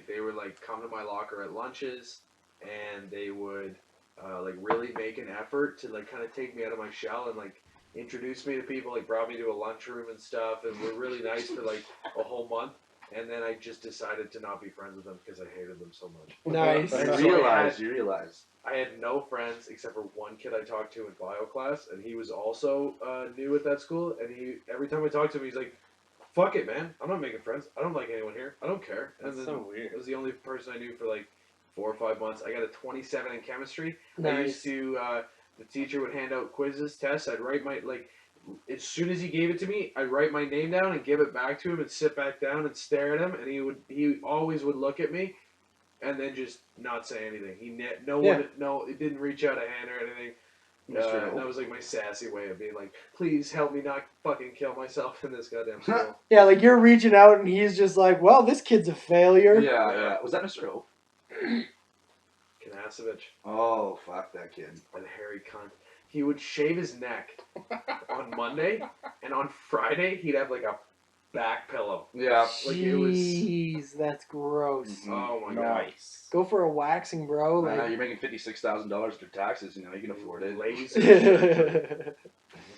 they would come to my locker at lunches, and they would really make an effort to kind of take me out of my shell and introduce me to people, brought me to a lunchroom and stuff, and were really nice for a whole month. And then I just decided to not be friends with them because I hated them so much. Nice. You realize. I had no friends except for one kid I talked to in bio class, and he was also new at that school. And every time I talked to him, he's like, "Fuck it, man! I'm not making friends. I don't like anyone here. I don't care." And That's then so weird. it was the only person I knew for 4 or 5 months. I got a 27 in chemistry. Nice. I used to. The teacher would hand out quizzes, tests. I'd write my as soon as he gave it to me, I'd write my name down and give it back to him and sit back down and stare at him, and he always would look at me, and then just not say anything. It didn't reach out a hand or anything. That was my sassy way of being please help me not fucking kill myself in this goddamn school. Yeah, you're reaching out and he's just well, this kid's a failure. Yeah. Was that Mr. O? Kanasevich. Oh, fuck that kid. And hairy cunt. He would shave his neck on Monday, and on Friday he'd have a back pillow. Yeah. Jeez, that's gross. Mm-hmm. Oh my god. Nice. Go for a waxing, bro. You're making $56,000 after taxes. You can afford it. Lazy. Looked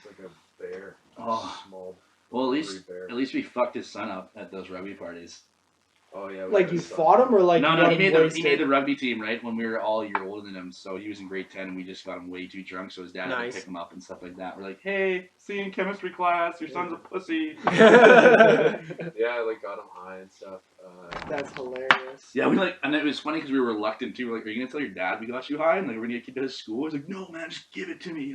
like a bear. Oh. Small. Well, Bear. at least we fucked his son up at those rugby parties. Oh yeah. You fought him or No, you he got made the rugby team right when we were all a year older than him. So he was in grade 10 and we just got him way too drunk. So his dad had Nice. to pick him up and stuff like that. We're like, hey, see you in chemistry class. Your son's a pussy. Yeah, got him high and stuff. That's hilarious. Yeah, and it was funny because we were reluctant too. We're like, are you gonna tell your dad we got you high and we're gonna get to his school? He's like, no man, just give it to me.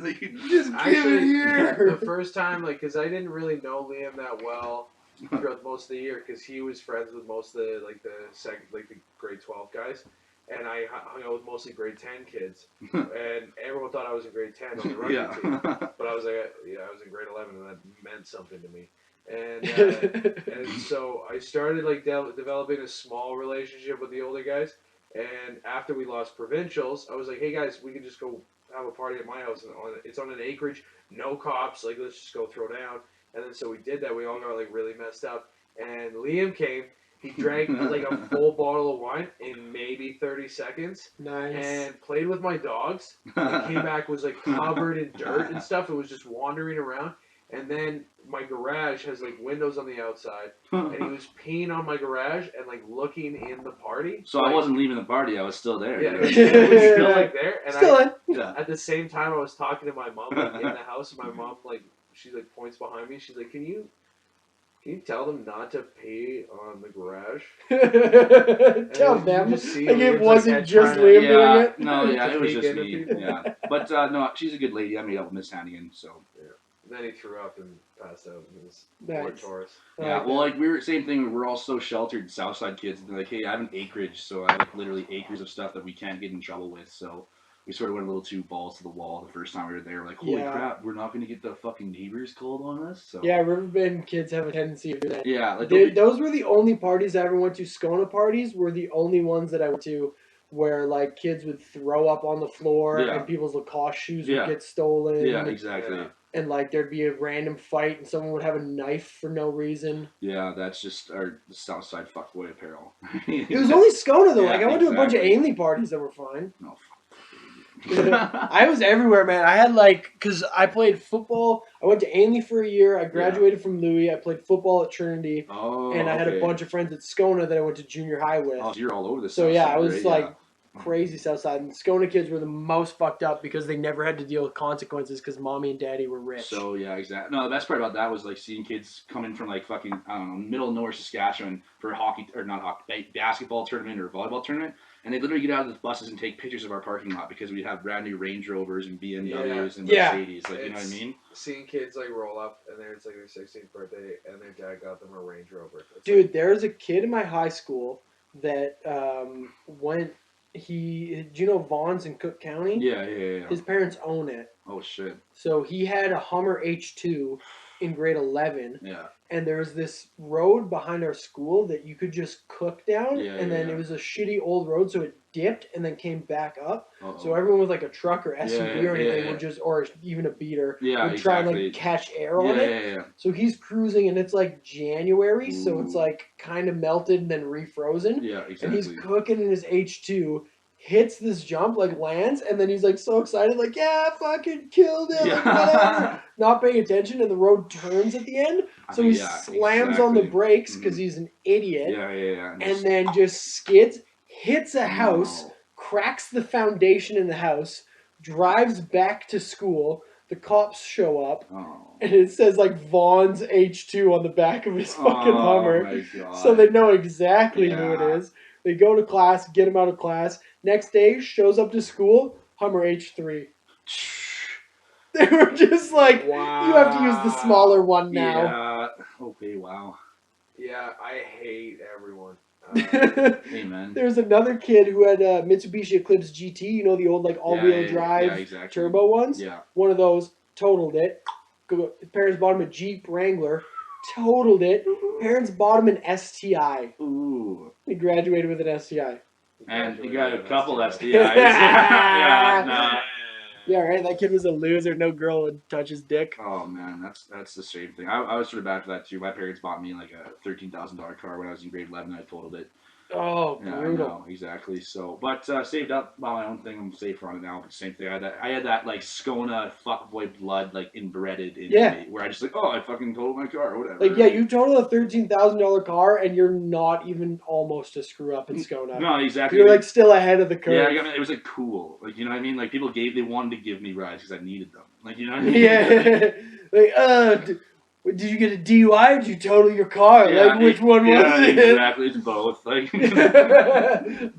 Just give it here. The first time, because I didn't really know Liam that well throughout most of the year, because he was friends with most of the the grade 12 guys, and I hung out with mostly grade 10 kids, and everyone thought I was in grade 10 on the rugby Yeah. team, but I was like, I was in grade 11, and that meant something to me. And so I started like developing a small relationship with the older guys. And after we lost provincials, I was like, hey guys, we can just go have a party at my house. And it's on an acreage, no cops. Like, let's just go throw down. And then so we did that. We all got like really messed up. And Liam came. He drank like a full bottle of wine in maybe 30 seconds. Nice. And played with my dogs. And came back, was like covered in dirt and stuff. It was just wandering around. And then my garage has like windows on the outside, and he was peeing on my garage and like looking in the party. So like, I wasn't leaving the party. I was still there. Yeah, it was still like there. And Still in. Yeah. at the same time, I was talking to my mom like, in the house, and my mom like she like points behind me. She's like, "Can you tell them not to pee on the garage?" Tell you them. just see Like, it Liam's, wasn't head just trying to- Liam Yeah, doing it. no, yeah, it was Peek just into me. people. Yeah, but no, she's a good lady. I made up with Miss Hannigan, so. And then he threw up and passed out in his Nice. Ford Taurus. Yeah, well, like we were same thing. We're all so sheltered, Southside kids. And they're like, hey, I have an acreage, so I have like, literally acres of stuff that we can't get in trouble with. So we sort of went a little too balls to the wall the first time we were there. Like, holy Yeah. crap, we're not going to get the fucking neighbors called on us. So Yeah, Riverbend kids have a tendency to do that. yeah, like Those were the only parties I ever went to. Skona parties were the only ones that I went to where like kids would throw up on the floor Yeah. and people's Lacoste shoes Yeah. would get stolen. yeah, exactly. Yeah. And like there'd be a random fight and someone would have a knife for no reason. Yeah, that's just our Southside fuckboy apparel. It was only Skona though. Yeah, like I went to a bunch of exactly. Ainley parties that were fine. No, I was everywhere, man. I had like, because I played football. I went to Ainley for a year. I graduated from Louis. I played football at Trinity. Oh, And I had a bunch of friends at Skona that I went to junior high with. Oh, so you're all over the So yeah, Southside, I was right? like crazy Southside. And Skona kids were the most fucked up because they never had to deal with consequences because mommy and daddy were rich. So yeah, exactly. No, the best part about that was like seeing kids coming from like fucking I don't know middle of nowhere Saskatchewan for a hockey or not hockey basketball tournament or volleyball tournament, and they literally get out of the buses and take pictures of our parking lot because we have brand new Range Rovers and BMWs and Yeah. Mercedes. Like you know what I mean? Seeing kids like roll up and then it's like their 16th birthday and their dad got them a Range Rover. It's Dude, there was a kid in my high school that went. Do you know Vaughn's in Cook County? Yeah. His parents own it. Oh shit. So he had a Hummer H2 in grade 11. Yeah. And there was this road behind our school that you could just cook down. Yeah, and then yeah. it was a shitty old road, so it dipped and then came back up. Uh-oh. So everyone with like a truck or SUV Yeah, or anything yeah. would just, or even a beater, Yeah, would try and exactly. like catch air on it. Yeah. So he's cruising and it's like January, so it's Ooh. like kind of melted and then refrozen. Yeah, And exactly. he's cooking in his H2, hits this jump, like lands, and then he's like so excited, like, yeah, I fucking killed him, Yeah. whatever. Not paying attention, and the road turns at the end. So he slams on the brakes because he's an idiot, Yeah. and then just skids, hits a house, cracks the foundation in the house, drives back to school. The cops show up, Oh. and it says like Vaughn's H2 on the back of his fucking Hummer. My God. So they know exactly who it Yeah. is. They go to class, get him out of class. Next day, shows up to school, Hummer H3. They were just like, Wow. you have to use the smaller one now. Yeah. Okay. Wow. Yeah, I hate everyone. Hey man. There's another kid who had a Mitsubishi Eclipse GT, you know, the old like all-wheel drive exactly. turbo ones? Yeah. One of those, totaled it. His parents bought him a Jeep Wrangler, totaled it. Parents bought him an STI. Ooh. He graduated with an STI. And you got a couple STIs. Yeah. yeah. Nah. Yeah, right. That kid was a loser. No girl would touch his dick. Oh man, that's the same thing. I was sort of bad for that too. My parents bought me like a $13,000 car when I was in grade 11. I totaled it. Oh, Yeah, brutal. I know, exactly. So, but saved up by my own thing. I'm safer on it now. But same thing. I had that like Skona fuckboy blood like inbred in me, where I just like, oh, I fucking totaled my car or whatever. Like, yeah, you total a $13,000 car, and you're not even almost a screw up in Skona. No, exactly. You're like still ahead of the curve. Yeah, I mean, it was like cool. Like, you know what I mean? Like people they wanted to give me rides because I needed them. Like, you know what I mean? Yeah. Like, did you get a DUI or did you total your car? Yeah, like, which one was it? Exactly, it's both. Like,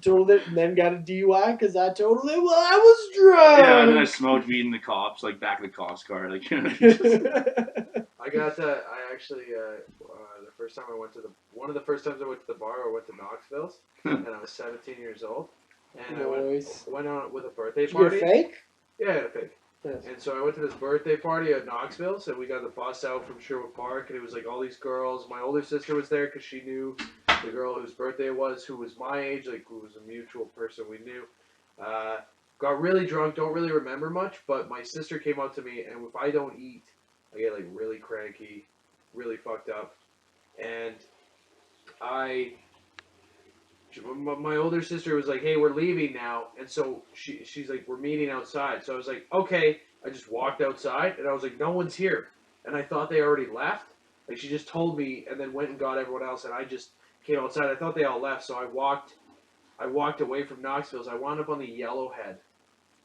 Totaled it and then got a DUI because I totaled it while I was drunk. yeah, and then I smoked weed in the cops, like back of the cops car, like. You know, just, I got that. I actually the first time I went to one of the first times I went to the bar, I went to Knoxville's, and I was 17 years old. and Nice. I went on with a birthday Did you get party. a fake? Yeah, I had a fake. Yes. And so I went to this birthday party at Knoxville. So we got the bus out from Sherwood Park, and it was like all these girls. My older sister was there because she knew the girl whose birthday it was, who was my age, like who was a mutual person we knew. Got really drunk, don't really remember much, but my sister came up to me, and if I don't eat, I get like really cranky, really fucked up, and my older sister was like, "Hey, we're leaving now," and so she's like, "We're meeting outside." So I was like, "Okay." I just walked outside, and I was like, "No one's here," and I thought they already left. Like she just told me, and then went and got everyone else, and I just came outside. I thought they all left, so I walked away from Knoxville. So I wound up on the Yellowhead,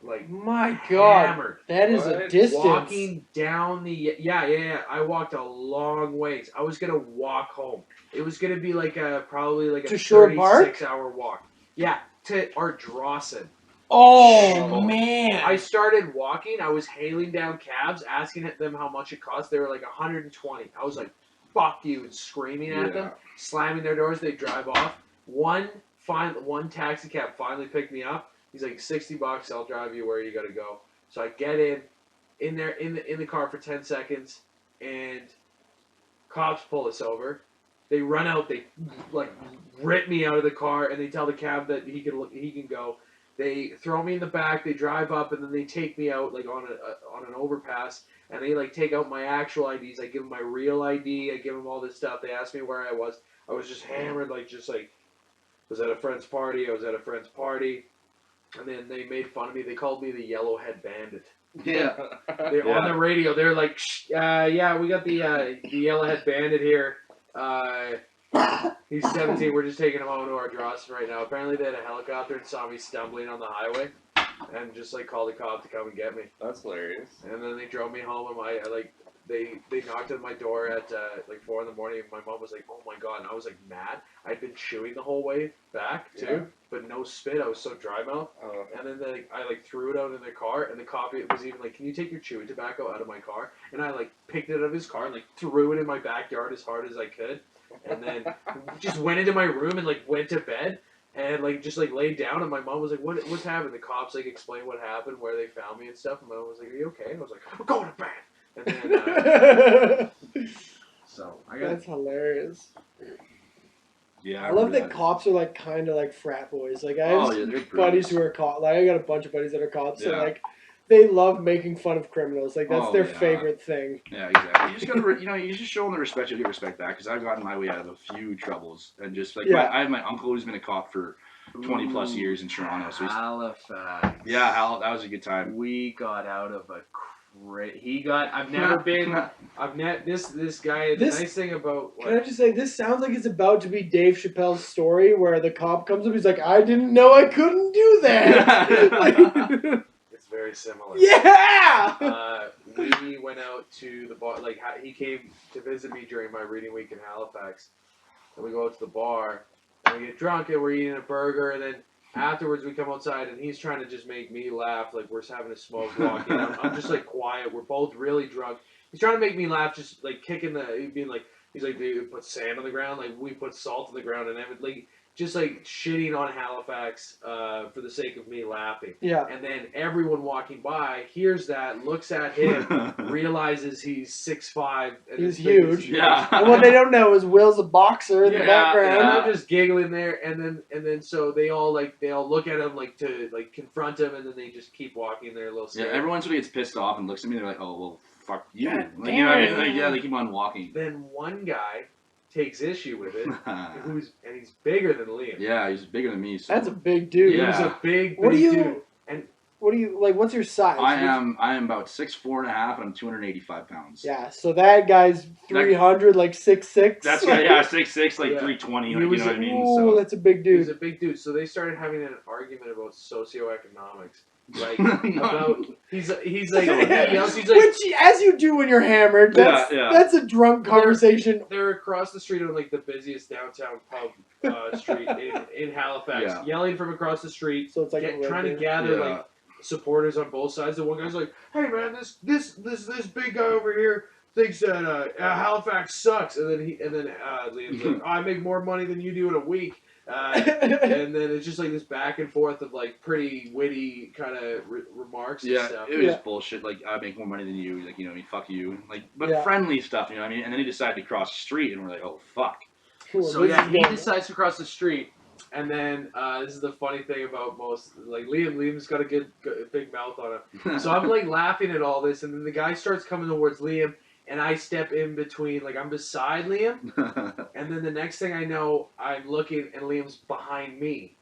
like My God, hammered. that is a What? distance. Walking down the yeah. I walked a long ways. I was gonna walk home. It was gonna be like probably like To a Sherwood Park? 36-hour walk. Yeah, to Ardrossan. Oh man! I started walking. I was hailing down cabs, asking them how much it cost. They were like 120. I was like, "Fuck you!" and screaming at them, slamming their doors. They drive off. One taxi cab finally picked me up. He's like, $60. I'll drive you where you gotta go. So I get in there in the car for 10 seconds, and cops pull us over. They run out. They like rip me out of the car, and they tell the cab that he can go. They throw me in the back. They drive up, and then they take me out like on an overpass, and they like take out my actual IDs. I give them my real ID. I give them all this stuff. They asked me where I was. I was just hammered, was at a friend's party. I was at a friend's party. And then they made fun of me. They called me the Yellowhead Bandit. Yeah. They're on the radio. They're like, yeah, we got the Yellowhead Bandit here. He's 17. We're just taking him home to our Ardrossan right now. Apparently they had a helicopter and saw me stumbling on the highway, and just like called the cop to come and get me. That's hilarious. And then they drove me home, and they knocked on my door at like 4 in the morning. And my mom was like, "Oh my God!" And I was like mad. I'd been chewing the whole way back too, but no spit. I was so dry mouth. Oh. And then I like threw it out in their car, and the cop was even like, "Can you take your chewing tobacco out of my car?" And I like picked it out of his car and like threw it in my backyard as hard as I could, and then just went into my room and like went to bed. And like just like laid down, and my mom was like, "What's happened?" The cops like explained what happened, where they found me and stuff. And my mom was like, "Are you okay?" And I was like, "I'm going to bed." And then so I got That's hilarious. Yeah. I love that cops are like kind of like frat boys. Like I have they're buddies who are cops. Like I got a bunch of buddies that are cops. Yeah. And like they love making fun of criminals. Like that's their yeah. favorite thing. Yeah, exactly. You just gotta, you just show them the respect. You get respect back. Because I've gotten my way out of a few troubles, and just like I have my uncle who's been a cop for 20 plus years in Toronto. So Halifax. yeah, that was a good time. We got out of a I've never been. This guy. The nice thing about. Can I just say, this sounds like it's about to be Dave Chappelle's story where the cop comes up, he's like, "I didn't know I couldn't do that." Like, It's very similar. yeah. We went out to the bar. Like he came to visit me during my reading week in Halifax, and we go out to the bar, and we get drunk, and we're eating a burger, and then afterwards we come outside, and he's trying to just make me laugh, like we're having a smoke walking. I'm just like quiet. We're both really drunk. He's trying to make me laugh, just like kicking being like, he's like, "They put sand on the ground, like we put salt on the ground," and like just like shitting on Halifax for the sake of me laughing. Yeah. And then everyone walking by hears that, looks at him, realizes he's 6'5", and He's his big as huge. Yeah. And what they don't know is Will's a boxer in the background. And I'm just giggling there, and then so they all look at him like to like confront him, and then they just keep walking there a little scared. Yeah, everyone sort of gets pissed off and looks at me. They're like, "Oh well, fuck you." God Like, you know what I mean? damn. Like, yeah, they keep on walking. Then one guy takes issue with it, he's bigger than Liam. Yeah, he's bigger than me. So. That's a big dude. Yeah. He's a big What do you? dude. And What do you like? What's your size? I am about 6'4.5", and I'm 285 pounds. Yeah, so that guy's 300, like 6'6". That's yeah, 6'6", like Yeah. 320, He like, you was know what I mean? Ooh, So. that's a big he's dude. a big dude. So they started having an argument about socioeconomics. Like about he's like he's like Which, as you do when you're hammered, that's a drunk conversation. they're across the street on like the busiest downtown pub street in Halifax, yelling from across the street. So it's like trying to gather like supporters on both sides. The one guy's like, "Hey man, this big guy over here thinks that Halifax sucks, and then Liam's like, oh, I make more money than you do in a week. And then it's just like this back and forth of like pretty witty kind of remarks and stuff. It was bullshit. Like, I make more money than you. Like, you know, I mean, fuck you. Like, but friendly stuff, you know what I mean? And then he decided to cross the street, and we're like, oh, fuck. Cool. So yeah, he decides to cross the street, and then this is the funny thing about most, like Liam's got a good big mouth on him. So I'm like laughing at all this, and then the guy starts coming towards Liam, and I step in between, like I'm beside Liam, and then the next thing I know, I'm looking, and Liam's behind me,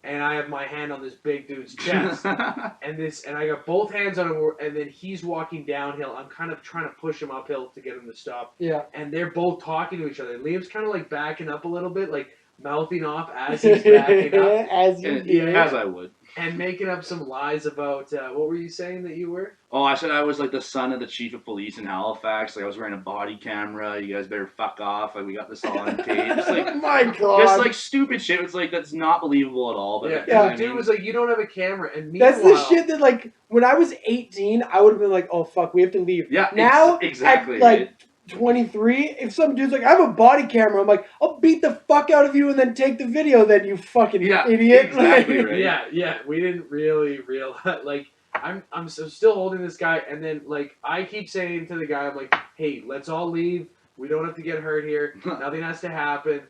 and I have my hand on this big dude's chest, and I got both hands on him, and then he's walking downhill. I'm kind of trying to push him uphill to get him to stop. Yeah. And they're both talking to each other. Liam's kind of like backing up a little bit, like mouthing off as he's backing up. As you did. As I would. And making up some lies about, what were you saying that you were? Oh, I said I was like the son of the chief of police in Halifax. Like I was wearing a body camera. You guys better fuck off. Like we got this all on tape. Just like, Oh my God. just like stupid shit. It's like that's not believable at all. But The dude was like, you don't have a camera. And That's meanwhile, the shit that, like, when I was 18, I would have been like, oh, fuck, we have to leave. Yeah, Now, exactly. at, like, right? 23, if some dude's like, I have a body camera, I'm like, I'll beat the fuck out of you and then take the video, then you fucking idiot. Exactly right. Yeah. We didn't really realize, like, I'm still holding this guy, and then, like, I keep saying to the guy, I'm like, hey, let's all leave. We don't have to get hurt here. Nothing has to happen.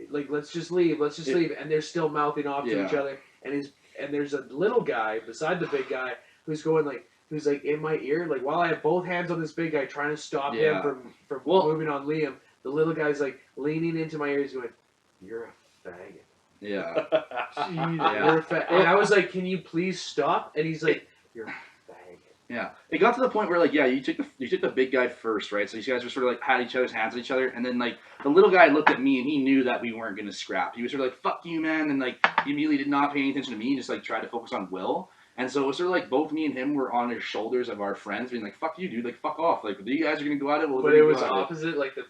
Like, let's just leave. Let's just leave. And they're still mouthing off to each other. And there's a little guy beside the big guy who's going, like, who's like in my ear, like while I have both hands on this big guy trying to stop him from moving on Liam, the little guy's like leaning into my ears going, "You're a faggot." Yeah. You're a faggot. And I was like, "Can you please stop?" And he's like, "You're a faggot." Yeah. It got to the point where like, you took the big guy first, right? So you guys were sort of like had each other's hands on each other, and then like the little guy looked at me and he knew that we weren't gonna scrap. He was sort of like, "Fuck you, man," and like he immediately did not pay any attention to me and just like tried to focus on Will. And so it was sort of like both me and him were on the shoulders of our friends, being like, "Fuck you, dude! Like, fuck off! Like, you guys are gonna go at it." But it was opposite. Like the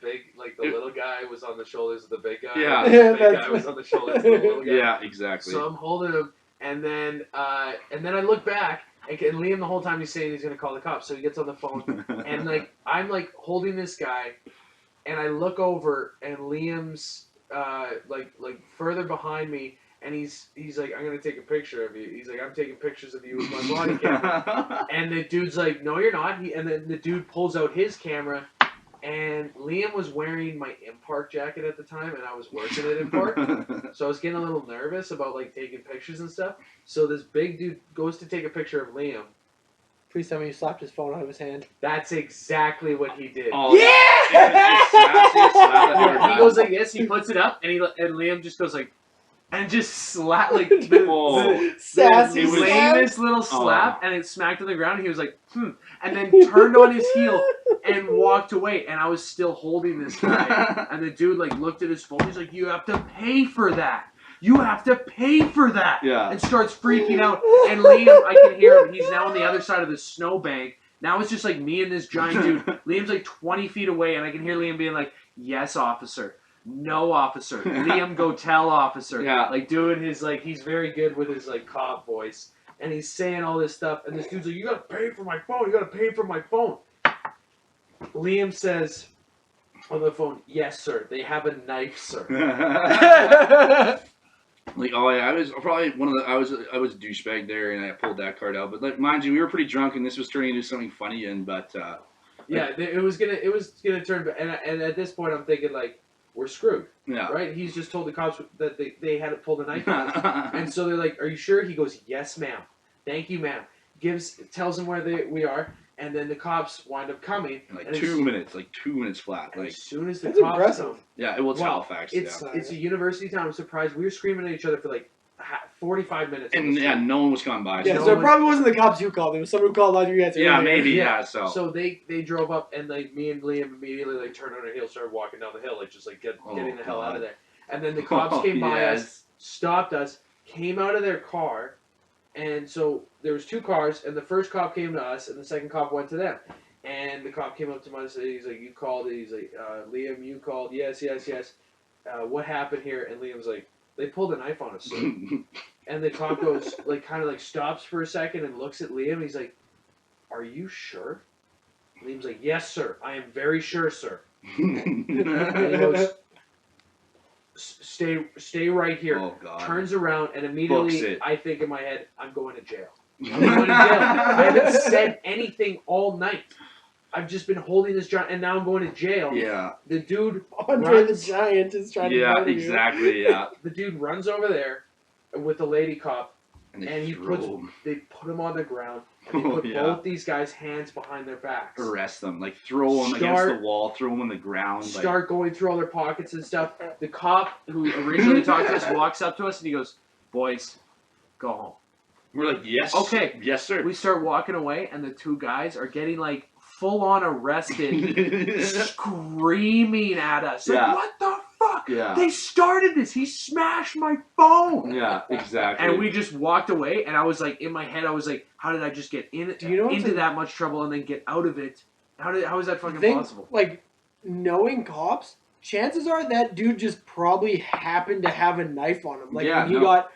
little guy was on the shoulders of the big guy. Yeah. And the big guy was on the shoulders of the little guy. Yeah, exactly. So I'm holding him, and then I look back, and Liam the whole time he's saying he's gonna call the cops. So he gets on the phone, and like I'm like holding this guy, and I look over, and Liam's like further behind me. And he's like, I'm going to take a picture of you. He's like, I'm taking pictures of you with my body camera. And the dude's like, no, you're not. And then the dude pulls out his camera. And Liam was wearing my Impark jacket at the time. And I was working at Impark. So I was getting a little nervous about, like, taking pictures and stuff. So this big dude goes to take a picture of Liam. Please tell me you slapped his phone out of his hand. That's exactly what he did. Oh, Yeah! He goes like this. He puts it up. And Liam just goes like... And just slap, like, Sassy the lamest little slap, and it smacked on the ground, and he was like, and then turned on his heel and walked away, and I was still holding this guy, and the dude, like, looked at his phone, he's like, you have to pay for that. You have to pay for that. Yeah. And starts freaking out, and Liam, I can hear him, he's now on the other side of the snowbank. Now it's just, like, me and this giant dude. Liam's, like, 20 feet away, and I can hear Liam being like, yes, officer. No, officer. Liam Gotell, officer. Yeah. Like, doing his, like, he's very good with his, like, cop voice. And he's saying all this stuff. And this dude's like, you gotta pay for my phone. You gotta pay for my phone. Liam says on the phone, yes, sir. They have a knife, sir. Like, oh yeah, I was probably I was a douchebag there, and I pulled that card out. But like, mind you, we were pretty drunk, and this was turning into something funny. And yeah, it was gonna turn. And at this point, I'm thinking like, we're screwed. Yeah. Right? He's just told the cops that they had pulled a knife on us. And so they're like, are you sure? He goes, yes, ma'am. Thank you, ma'am. Tells them where we are. And then the cops wind up coming. In like 2 minutes, like 2 minutes flat. Like, as soon as the That's cops impressive. come. Yeah, well, it's Halifax. It's a university town. I'm surprised. We were screaming at each other for like 45 minutes. And yeah, no one was coming by. Yeah, So so it probably wasn't the cops you called. It was someone who called on you guys. yeah, earlier. maybe. Yeah. So they drove up, and like me and Liam immediately like turned on our heels, started walking down the hill, like just like getting the hell out of there. And then the cops came by us, stopped us, came out of their car, and so there was 2 cars, and the first cop came to us, and the second cop went to them. And the cop came up to me and said, he's like, you called it. He's like, Liam, you called. Yes. What happened here? And Liam's like, they pulled a knife on us, sir. And the cop goes, like, kind of like stops for a second and looks at Liam. And he's like, are you sure? And he was like, yes, sir. I am very sure, sir. And he goes, stay right here. Oh God. Turns around and Books immediately it. I think in my head, I'm going to jail. I'm going to jail. I haven't said anything all night. I've just been holding this giant, and now I'm going to jail. Yeah. The dude Andre the runs. Giant is trying to Yeah, murder you. exactly. Yeah. The dude runs over there with the lady cop, And they and throw they put him on the ground, and they Oh, put yeah. both these guys' hands behind their backs. arrest them, like throw them against the wall, throw them on the ground. Start going through all their pockets and stuff. The cop who originally talked to us walks up to us and he goes, "Boys, go home." We're like, yes, Okay. yes, sir. We start walking away, and the two guys are getting like full on arrested, screaming at us. Like, Yeah. what the fuck? Yeah. They started this. He smashed my phone. Yeah, exactly. And we just walked away, and I was like, in my head, I was like, how did I just get Do you know what's into a- that much trouble and then get out of it? How is that fucking Think, possible? like, knowing cops, chances are that dude just probably happened to have a knife on him. Like, Yeah, when he no. got,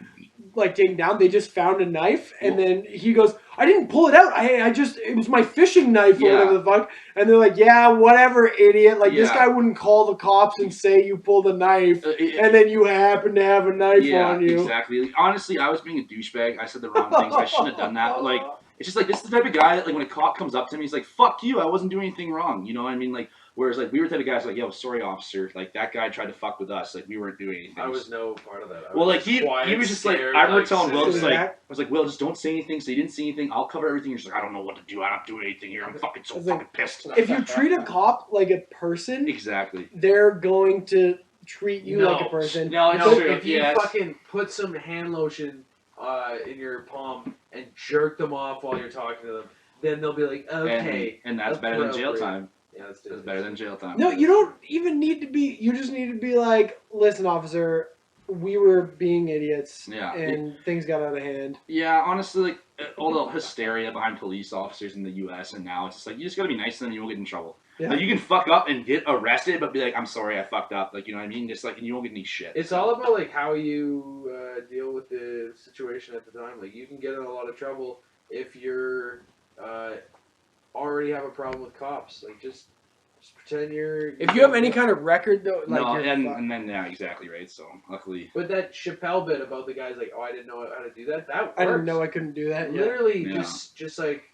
like, taken down, they just found a knife, and Well- then he goes, I didn't pull it out. I just, it was my fishing knife or Yeah. whatever the fuck. And they're like, yeah, whatever, idiot. Like, this Yeah. guy wouldn't call the cops and say you pulled a knife, and then you happen to have a knife yeah, on you. exactly. Like, honestly, I was being a douchebag. I said the wrong things. I shouldn't have done that. But, like, it's just like, this is the type of guy that, like, when a cop comes up to me, he's like, fuck you, I wasn't doing anything wrong. You know what I mean? Like, whereas, like, we were the type of guys like, yo, sorry, officer. Like, that guy tried to fuck with us. Like, we weren't doing anything. I was no part of that. I Well, was like, he quiet, was just like, scared, I remember telling Will, sitting just like, I back. was like, Will, just don't say anything. So he didn't say anything. I'll cover everything. He's like, I don't know what to do. I'm not doing anything here. I'm fucking so I was like, fucking pissed. If you treat a cop like a person, Exactly. they're going to treat you No. like a person. No, it's No, true. if you Yeah, fucking put some hand lotion in your palm and jerk them off while you're talking to them, then they'll be like, okay. and that's better than jail appropriate. time. Yeah, that's That's better than jail time. No, you don't even need to be. You just need to be like, listen, officer, we were being idiots, Yeah. and things got out of hand. Yeah, honestly, like, all the hysteria behind police officers in the U.S. and now, it's just like, you just gotta be nice to them and you won't get in trouble. Yeah. Like, you can fuck up and get arrested, but be like, I'm sorry, I fucked up. Like, you know what I mean? Just like, and you won't get any shit. It's all about like how you deal with the situation at the time. Like you can get in a lot of trouble if you're already have a problem with cops. Like just pretend you're. If you have any kind of record, though, like no, you're and fucked. then, yeah, exactly, right? So, luckily. But that Chappelle bit about the guys like, oh, I didn't know how to do that. That works. I didn't know I couldn't do that. Yeah. Literally, Yeah. just like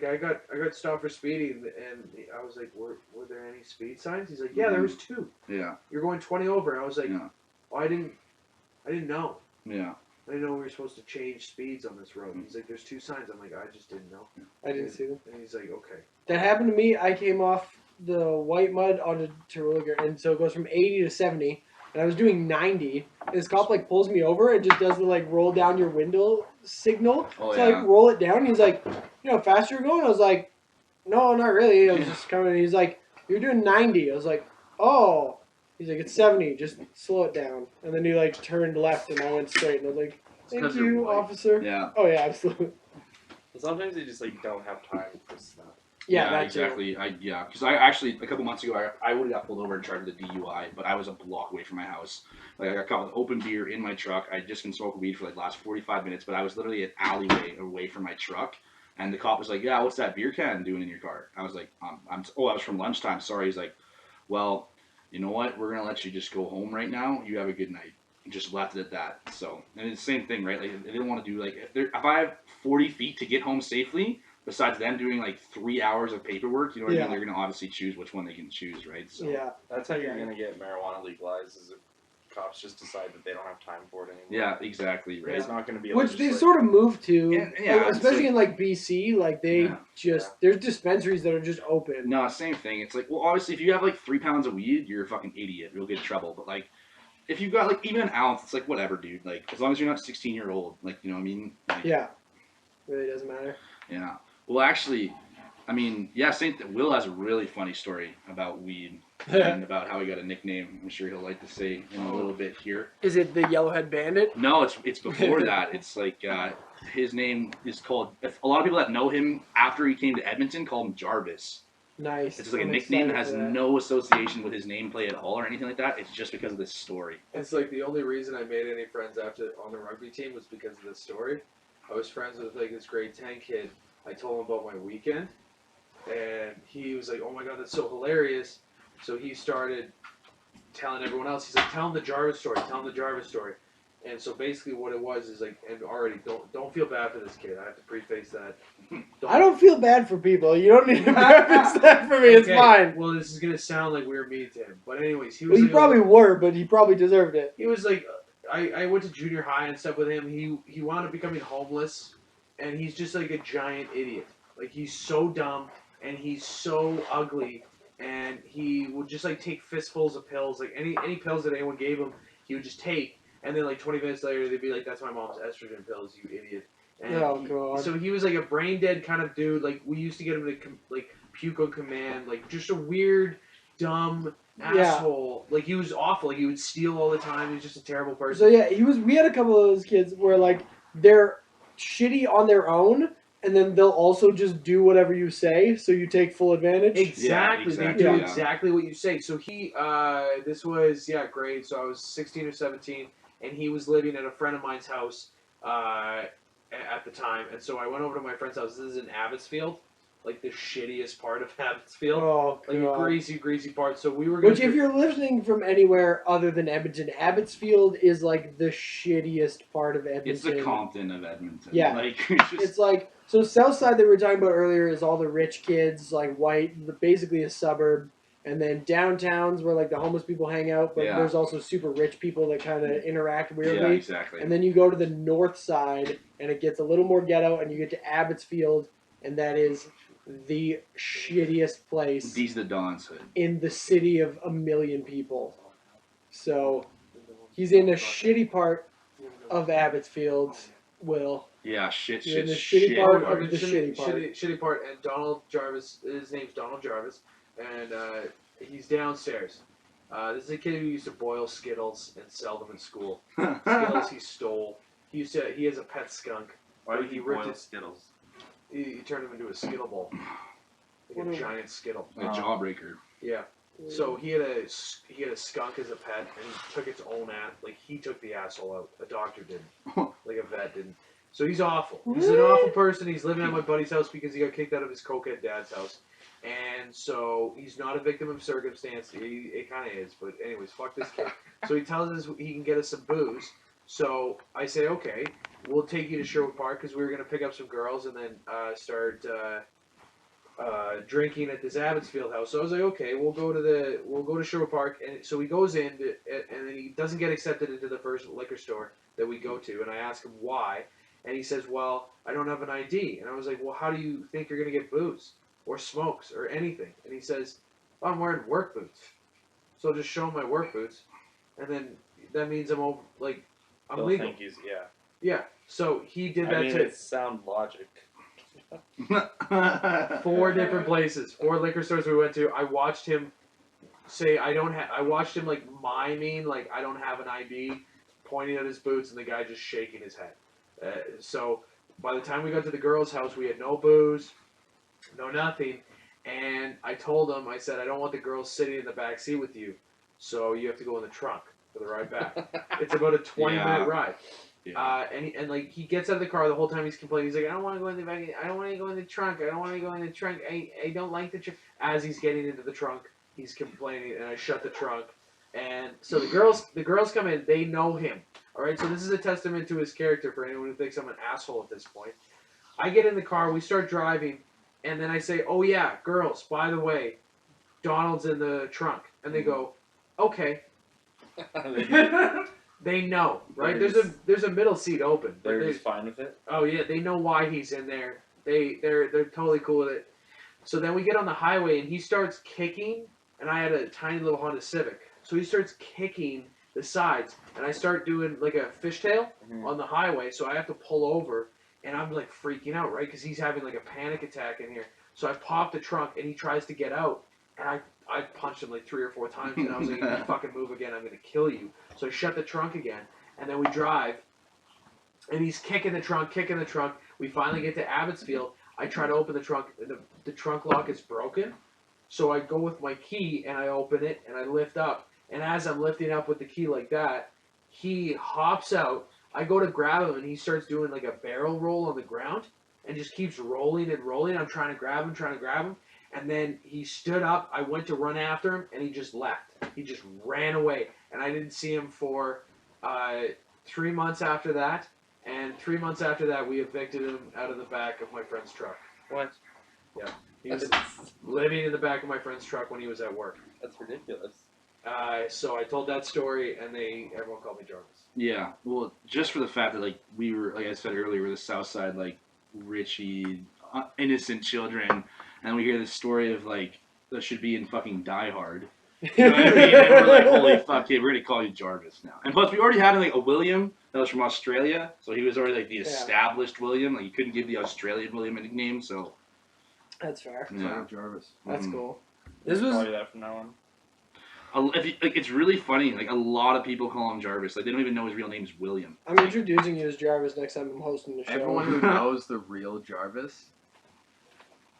I got stopped for speeding, and I was like, were there any speed signs? He's like, yeah, there was 2. Yeah, You're going 20 over. And I was like, yeah, oh, I didn't know. yeah. I didn't know we were supposed to change speeds on this road. He's like, there's 2 signs. I'm like, I just didn't know. I didn't see them. And he's like, okay. That happened to me. I came off the white mud onto Terwilliger, and so it goes from 80 to 70, and I was doing 90. And this cop like pulls me over and just does the like roll down your window signal. Oh, so I yeah. like roll it down. He's like, you know how fast you're going? I was like, no, not really. I was just coming. He's like, you're doing 90. I was like, oh. He's like, it's 70. Just slow it down. And then he like turned left, and I went straight. And I was like, thank 'cause you're you, white. officer. Yeah. Oh yeah, absolutely. Sometimes they just like don't have time for stuff. Yeah, that too. exactly. Because I actually a couple months ago I would have got pulled over and charged with a DUI, but I was a block away from my house. Like I got caught with open beer in my truck. I'd just been smoking weed for like the last 45 minutes, but I was literally an alleyway away from my truck. And the cop was like, "Yeah, what's that beer can doing in your car?" I was like, I was from lunchtime. Sorry." He's like, "Well, you know what? We're gonna let you just go home right now. You have a good night." And just left it at that. So, and it's the same thing, right? Like they didn't want to do like if I have 40 feet to get home safely. Besides them doing like 3 hours of paperwork, you know what I Yeah. mean? They're gonna obviously choose which one they can choose, right? So Yeah. That's how you're gonna get marijuana legalized. Is if cops just decide that they don't have time for it anymore. yeah, exactly, right. It's not gonna be. Which they sort of moved to, Yeah, especially it's in like BC. Like they Yeah. just there's dispensaries that are just open. No, same thing. It's like, well, obviously, if you have like 3 pounds of weed, you're a fucking idiot. You'll get in trouble. But like, if you've got like even an ounce, it's like whatever, dude. Like, as long as you're not 16-year-old, like, you know what I mean? Like, Yeah, really doesn't matter. Yeah. Well, actually, I mean, yeah, Will has a really funny story about weed and about how he got a nickname. I'm sure he'll like to say in a little bit here. Is it the Yellowhead Bandit? No, it's before that. It's like his name is called. A lot of people that know him after he came to Edmonton call him Jarvis. Nice. It's just like a I'm nickname that excited has for that. no association with his nameplate at all or anything like that. It's just because of this story. It's like the only reason I made any friends after on the rugby team was because of this story. I was friends with like this grade 10 kid. I told him about my weekend, and he was like, "Oh my god, that's so hilarious!" So he started telling everyone else. He's like, "Tell him the Jarvis story. Tell him the Jarvis story." And so basically, what it was is like, and already don't feel bad for this kid. I have to preface that. I don't feel bad for people. You don't need to preface that for me. It's fine. Well, this is gonna sound like we were mean to him, but anyways, he was. Well, you like, probably were, but he probably deserved it. He was like, I went to junior high and stuff with him. He wound up becoming homeless, and he's just like a giant idiot. Like he's so dumb and he's so ugly, and he would just like take fistfuls of pills, like any pills that anyone gave him, he would just take, and then like 20 minutes later they'd be like, "That's my mom's estrogen pills, you idiot." And Oh, God. so he was like a brain dead kind of dude. Like we used to get him to like puke on command, like just a weird, dumb asshole. Like he was awful. Like he would steal all the time. He was just a terrible person. So yeah, we had a couple of those kids where like they're shitty on their own, and then they'll also just do whatever you say, so you take full advantage. Exactly. Yeah, They do exactly, exactly what you say. So he, this was great. So I was 16 or 17, and he was living at a friend of mine's house at the time. And so I went over to my friend's house. This is in Abbotsfield, like the shittiest part of Abbotsfield. Oh, Like a God. greasy part. So we were going Which, if you're listening from anywhere other than Edmonton, Abbotsfield is like the shittiest part of Edmonton. It's the Compton of Edmonton. Yeah. Like, it's just, It's like, so Southside that we were talking about earlier is all the rich kids, like white, basically a suburb. And then downtown's where like the homeless people hang out, but Yeah. there's also super rich people that kind of interact weirdly. yeah, exactly. And then you go to the north side, and it gets a little more ghetto, and you get to Abbotsfield, and that is the shittiest place These are the Don's hood. in the city of a million people. So he's in a shitty part of Abbotsfield, Will. Yeah, shit, You're in shit, the shitty shit. part Oh, of the shitty part. shitty part. And Donald Jarvis, his name's Donald Jarvis, and he's downstairs. This is a kid who used to boil Skittles and sell them in school. Skittles he stole. He has a pet skunk. Why would He you ripped boil it- Skittles? He turned him into a Skittle ball, like a giant Skittle. A jawbreaker. Yeah. So he had a skunk as a pet, and he took its own ass. Like he took the asshole out. A doctor didn't. Like a vet didn't. So he's awful. He's an awful person. He's living at my buddy's house because he got kicked out of his cokehead dad's house, and so he's not a victim of circumstance. It kind of is, but anyways, fuck this kid. So he tells us he can get us some booze. So I say, okay, we'll take you to Sherwood Park because we were gonna pick up some girls and then start drinking at this Abbotsfield house. So I was like, okay, we'll go to Sherwood Park, and so he goes in, and then he doesn't get accepted into the first liquor store that we go to, and I ask him why, and he says, well, I don't have an ID, and I was like, well, how do you think you're gonna get booze or smokes or anything? And he says, well, I'm wearing work boots, so I'll just show him my work boots, and then that means I'm over, like, I'm They'll legal. think he's, yeah. Yeah. So he did that I mean, to it's sound logic. 4 different places, 4 liquor stores we went to. I watched him say I watched him like miming like I don't have an ID, pointing at his boots, and the guy just shaking his head. So by the time we got to the girls' house, we had no booze, no nothing, and I told him, I said, I don't want the girls sitting in the back seat with you, so you have to go in the trunk for the ride back. It's about a 20-minute ride. Yeah. And like he gets out of the car the whole time he's complaining. He's like, I don't want to go in the back. I don't want to go in the trunk. I don't want to go in the trunk. I don't like the trunk. As he's getting into the trunk, he's complaining, and I shut the trunk. And so the girls come in. They know him. All right. So this is a testament to his character for anyone who thinks I'm an asshole at this point. I get in the car. We start driving, and then I say, oh yeah, girls. By the way, Donald's in the trunk, and they go, okay. They know, right? There's a middle seat open. But They're just fine with it. oh yeah, they know why he's in there. They're totally cool with it. So then we get on the highway and he starts kicking, and I had a tiny little Honda Civic. So he starts kicking the sides, and I start doing like a fishtail on the highway. So I have to pull over, and I'm like freaking out, right? Because he's having like a panic attack in here. So I pop the trunk, and he tries to get out, and I punched him like 3 or 4 times, and I was like, if you fucking move again, I'm gonna kill you. So I shut the trunk again, and then we drive, and he's kicking the trunk. We finally get to Abbotsfield. I try to open the trunk, and the trunk lock is broken. So I go with my key, and I open it, and I lift up. And as I'm lifting up with the key like that, he hops out. I go to grab him, and he starts doing like a barrel roll on the ground, and just keeps rolling and rolling. I'm trying to grab him, And then he stood up. I went to run after him, and he just left. He just ran away, and I didn't see him for 3 months after that. And 3 months after that, we evicted him out of the back of my friend's truck. What? Yeah, he was living in the back of my friend's truck when he was at work. That's ridiculous. So I told that story, and everyone called me Jarvis. Yeah, well, just for the fact that like we were, like I said earlier, we're the South Side, like Richie, innocent children, and we hear this story of like that should be in fucking Die Hard. You know what I mean? And we're like, holy fuck, yeah, we're gonna call you Jarvis now. And plus, we already had like a William that was from Australia, so he was already like the established William. Like you couldn't give the Australian William a nickname, so That's fair. yeah. Jarvis. That's cool. This This was call you that from now on. It's really funny. Like a lot of people call him Jarvis. Like they don't even know his real name is William. I'm introducing you as Jarvis next time I'm hosting the show. Everyone who knows the real Jarvis,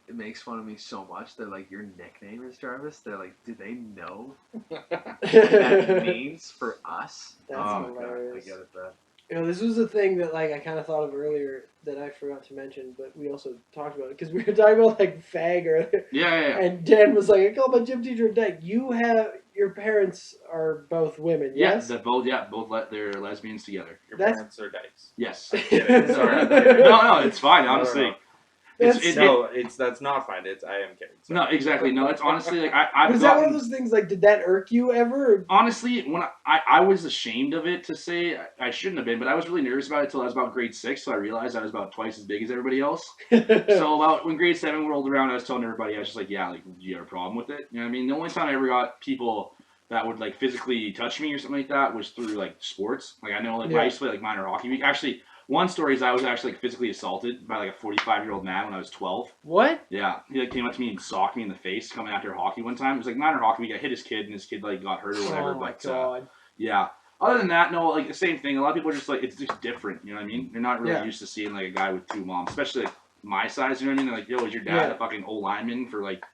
it makes fun of me so much. They're like, your nickname is Jarvis? They're like, do they know what that means for us? That's God, hilarious. I get it, Brad. You know, this was a thing that like I kind of thought of earlier that I forgot to mention, but we also talked about it because we were talking about like fag earlier. Yeah. And Dan was like, I called my gym teacher a dyke. Your parents are both women, yes? They're they're lesbians together. Your That's- parents are dykes. Yes. Kidding. Sorry. No, it's fine. Honestly, That's not fine. I am kidding. Sorry. no, exactly. No, it's honestly like I've Was that one gotten. of those things like, did that irk you ever? Honestly, when I was ashamed of it to say I shouldn't have been, but I was really nervous about it until I was about grade 6, so I realized I was about twice as big as everybody else. So about when grade 7 rolled around, I was telling everybody, I was just like, yeah, like, do you have a problem with it? You know what I mean? The only time I ever got people that would like physically touch me or something like that was through like sports. Like I know like when I used to play like minor hockey week. Actually, one story is I was actually like physically assaulted by like a 45-year-old man when I was 12. What? Yeah, he like came up to me and socked me in the face coming after hockey one time. It was like minor hockey week. I hit his kid and his kid like got hurt or whatever. Oh my but god. yeah. Other than that, no, like the same thing. A lot of people are just like, it's just different. You know what I mean? They're not really used to seeing like a guy with 2 moms, especially like my size. You know what I mean? They're like, yo, is your dad a fucking old lineman for like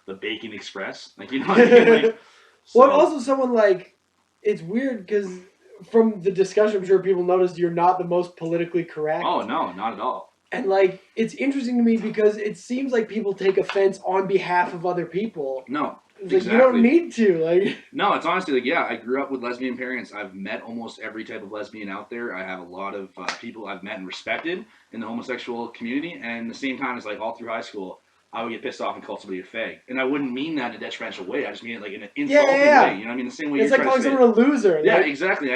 the Bacon Express? Like, you know what I mean? Like, so, Well, also someone like, it's weird because from the discussion, I'm sure people noticed you're not the most politically correct. oh no, not at all. And like, it's interesting to me because it seems like people take offense on behalf of other people. No. It's like, you don't need to, like. No, it's honestly like, yeah, I grew up with lesbian parents. I've met almost every type of lesbian out there. I have a lot of people I've met and respected in the homosexual community. And at the same time, it's like all through high school, I would get pissed off and call somebody a fag. And I wouldn't mean that in a detrimental way. I just mean it like in an insulting way. You know what I mean? The same way it's you're like trying calling to say someone a loser. Yeah, like, exactly.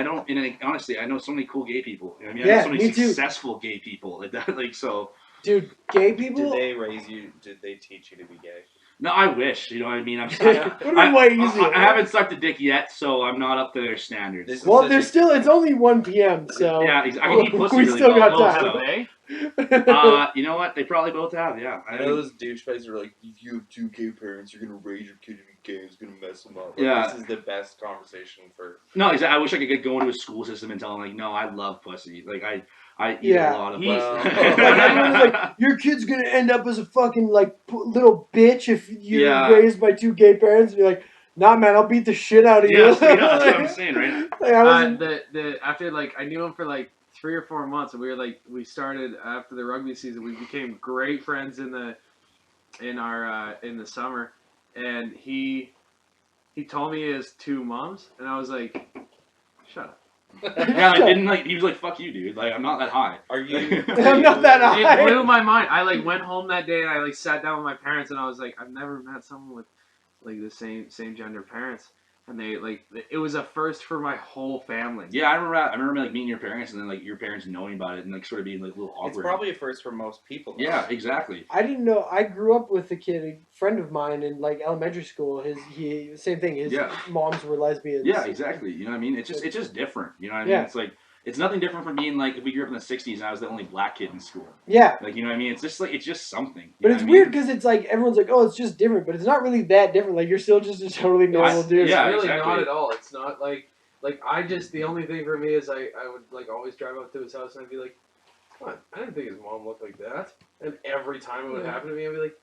Honestly, I know so many cool gay people. You know what I mean? Yeah, I know so many me too. successful gay people. Like that, like, so. Dude, gay people. Did they raise you? Did they teach you to be gay? No, I wish. You know what I mean? Would have been way easier. I haven't sucked a dick yet, so I'm not up to their standards. Well, there's still. It's only 1 p.m. So yeah, exactly. I can eat pussy we really still well, got so. time. You know what? They probably both have. Yeah. I know those douchebags are like, if you have 2 gay parents, you're gonna raise your kid to be gay. It's gonna mess them up. Like, Yeah. This is the best conversation for. No, exactly. I wish I could get going to a school system and tell them like, no, I love pussy. Like I eat a lot of pussy. Like, your kid's gonna end up as a fucking like little bitch if you're raised by 2 gay parents. And you're like, nah, man, I'll beat the shit out of you. Yeah, that's what I'm saying, right? Like, after like I knew him for like 3 or 4 months, and we started after the rugby season. We became great friends in the summer, and he told me he has 2 moms, and I was like, shut up. Yeah, I didn't like. He was like, "Fuck you, dude. Like, I'm not that high." Are you? I'm not that high. It blew my mind. I like went home that day and I like sat down with my parents and I was like, I've never met someone with like the same gender parents, and they like it was a first for my whole family. Yeah, I remember like meeting your parents and then like your parents knowing about it and like sort of being like a little awkward. It's probably a first for most people. Though. Yeah, exactly. I didn't know. I grew up with a kid, a friend of mine in like elementary school. Same thing. His moms were lesbians. Yeah, exactly. You know what I mean? It's just different. You know what I mean? It's like it's nothing different from being like if we grew up in the '60s and I was the only black kid in school. Yeah. Like you know what I mean? It's just like it's just something. But it's weird because it's like everyone's like, oh, it's just different, but it's not really that different. Like you're still just a totally normal dude. Yeah, it's really exactly. not at all. It's not like I just the only thing for me is I would like always drive up to his house and I'd be like, come on, I didn't think his mom looked like that. And every time it would happen to me, I'd be like,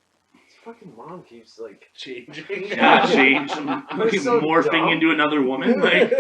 his fucking mom keeps like changing. Yeah, change, so morphing dumb. into another woman. Like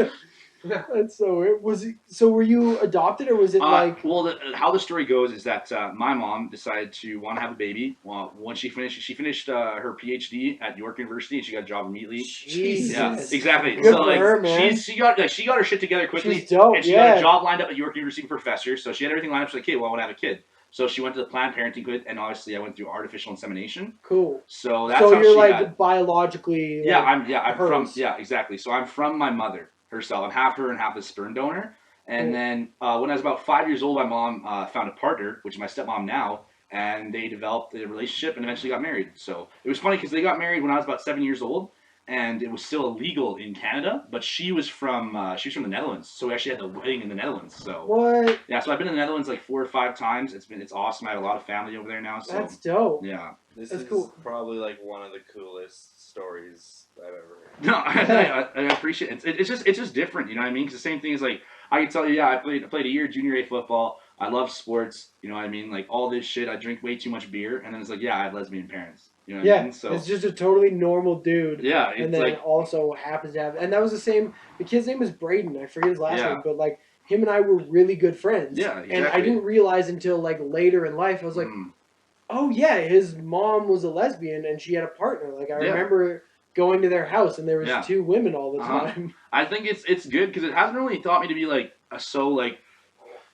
That's so weird. So were you adopted or was it like? Well, how the story goes is that my mom decided to want to have a baby. Well, once she finished her PhD at York University, and she got a job immediately. Jesus. Yeah, exactly. Good So for like her, man. she got her shit together quickly, She's dope, and she got a job lined up at York University professor. So she had everything lined up. She's like, "Okay, well, I want to have a kid." So she went to the Planned Parenthood clinic, and obviously I went through artificial insemination. Cool. So that's so how you're she like got. biologically. Yeah, like, I'm from. hers. Yeah, exactly. So I'm from my mother herself. I'm half her and half a sperm donor. And Cool. then when I was about 5 years old, my mom found a partner, which is my stepmom now, and they developed a relationship and eventually got married. So it was funny because they got married when I was about 7 years old, and it was still illegal in Canada. But she was from the Netherlands, so we actually had the wedding in the Netherlands. So What? yeah, so I've been in the Netherlands like 4 or 5 times. It's awesome. I have a lot of family over there now. So That's dope. yeah. This That's is cool. probably like one of the coolest stories I've ever heard. No, I appreciate it. It's just different, you know what I mean? Because the same thing is like I can tell you, yeah, I played a year junior A football. I love sports, you know what I mean? Like all this shit. I drink way too much beer, and then it's like, yeah, I have lesbian parents, you know what I mean? So it's just a totally normal dude. yeah, it's And then like also happens to have, and that was the same. The kid's name was Braden. I forget his last Yeah. name, but like him and I were really good friends. Yeah, And I exactly. didn't realize until like later in life. I was like, oh yeah, his mom was a lesbian and she had a partner. Like I Yeah. remember going to their house and there was Yeah. 2 women all the Uh-huh. time. I think it's good because it hasn't really taught me to be like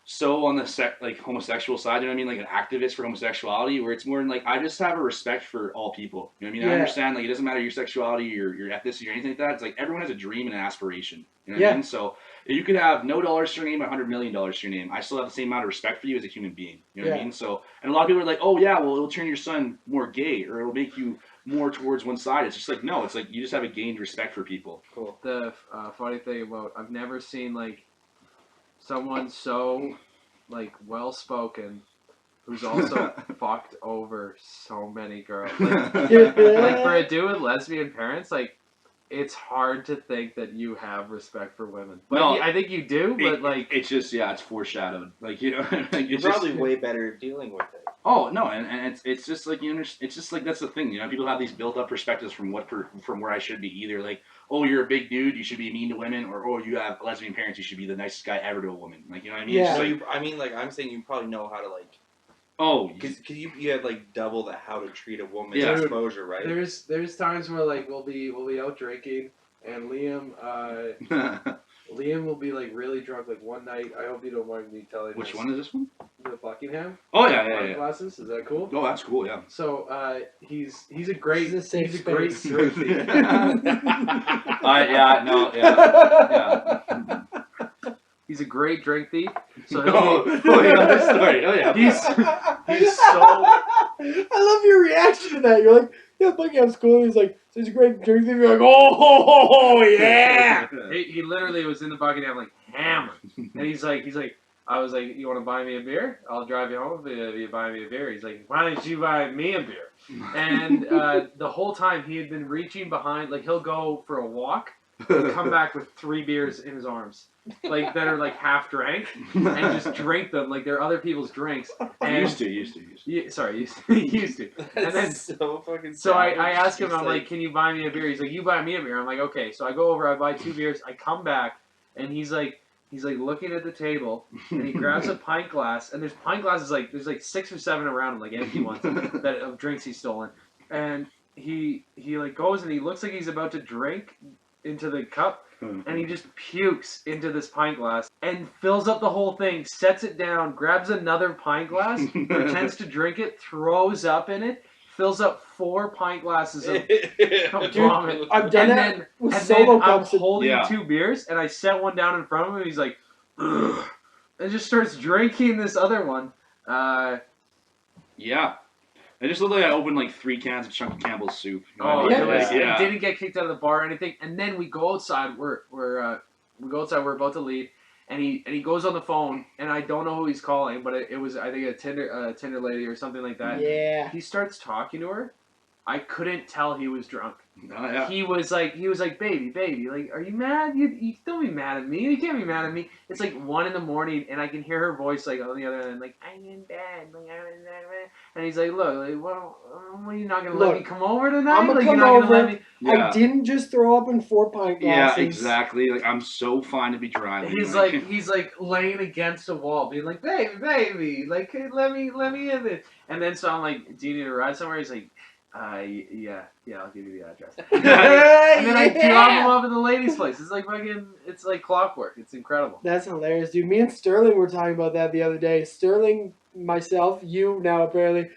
so on the homosexual side, you know what I mean? Like an activist for homosexuality, where it's more like I just have a respect for all people. You know what I mean? I Yeah. understand like it doesn't matter your sexuality, your ethnicity, or anything like that. It's like everyone has a dream and an aspiration. You know what Yeah. I mean? So you could have no dollars to your name, $100 million to your name. I still have the same amount of respect for you as a human being. You know what I Yeah. mean? So and a lot of people are like, oh yeah, well it'll turn your son more gay or it'll make you more towards one side. It's just like no, it's like you just have a gained respect for people. Cool. The funny thing about I've never seen like someone so like well spoken who's also fucked over so many girls. Like, like for a dude with lesbian parents, like it's hard to think that you have respect for women. But No, I think you do. But it's just it's foreshadowed. Like you know, like, You're it's probably just, way better at dealing with it. Oh no, and it's just like it's just like that's the thing. You know, people have these built up perspectives from where I should be. Either like, oh, you're a big dude, you should be mean to women, or oh, you have lesbian parents, you should be the nicest guy ever to a woman. Like you know what I mean? Yeah. It's So just like, I mean, like I'm saying, you probably know how to like, oh, because you had like double the how to treat a woman Yeah. exposure, right? There's times where like we'll be out drinking and Liam will be like really drunk. Like one night, I hope you don't mind me telling. which this. one is this one? The Buckingham. Oh yeah. Glasses. Is that cool? Oh, that's cool. Yeah. So he's a great This is a safe he's a great space. drink thief. Yeah. he's a great drink thief. So Oh, yeah, this story. Oh yeah. he's so I love your reaction to that. You're like, yeah, Buckingham's cool. He's like, so he's a great drink thief. You're like, oh yeah. he literally was in the Buckingham like hammered, and he's like, I was like, you want to buy me a beer? I'll drive you home if you buy me a beer. He's like, why don't you buy me a beer? And the whole time he had been reaching behind, like he'll go for a walk and come back with 3 beers in his arms, like that are like half drank, and just drink them like they're other people's drinks. And Used to. used to. And then That's so fucking. so I savage. asked him, Just I'm like, can you buy me a beer? He's like, you buy me a beer. I'm like, okay. So I go over, I buy 2 beers, I come back, and he's like looking at the table, and he grabs a pint glass, and there's pint glasses like there's like 6 or 7 around him, like empty ones that of drinks he's stolen, and he like goes and he looks like he's about to drink into the cup, and he just pukes into this pint glass and fills up the whole thing, sets it down, grabs another pint glass, pretends to drink it, throws up in it, fills up 4 pint glasses of vomit. I've done And that then, with and solo then I'm cups. holding Yeah. 2 beers, and I set one down in front of him, and he's like, ugh, and just starts drinking this other one. Yeah. It just looked like I opened like 3 cans of Chunky Campbell's soup. You know Oh, what I yeah. mean? Like, I didn't get kicked out of the bar or anything. And then we go outside. We're about to leave, and he goes on the phone, and I don't know who he's calling, but it was I think a Tinder lady or something like that. Yeah. He starts talking to her, I couldn't tell he was drunk. Oh, yeah. He was like, baby, like, are you mad? You don't be mad at me. You can't be mad at me. It's like 1 a.m, and I can hear her voice like on the other end, like, I'm in bed, like, and he's like, look, like, well, are you not gonna let me come over tonight? I'm gonna like, come you're not over. gonna let me. Yeah. I didn't just throw up in 4 pint glasses. Yeah, exactly. Like, I'm so fine to be driving. He's like laying against a wall, being like, baby, like, hey, let me in this. And then so I'm like, do you need to ride somewhere? He's like, yeah, I'll give you the address. And then I drop him off at the lady's place. It's like fucking, it's like clockwork. It's incredible. That's hilarious, dude. Me and Sterling were talking about that the other day. Sterling, myself, you now apparently,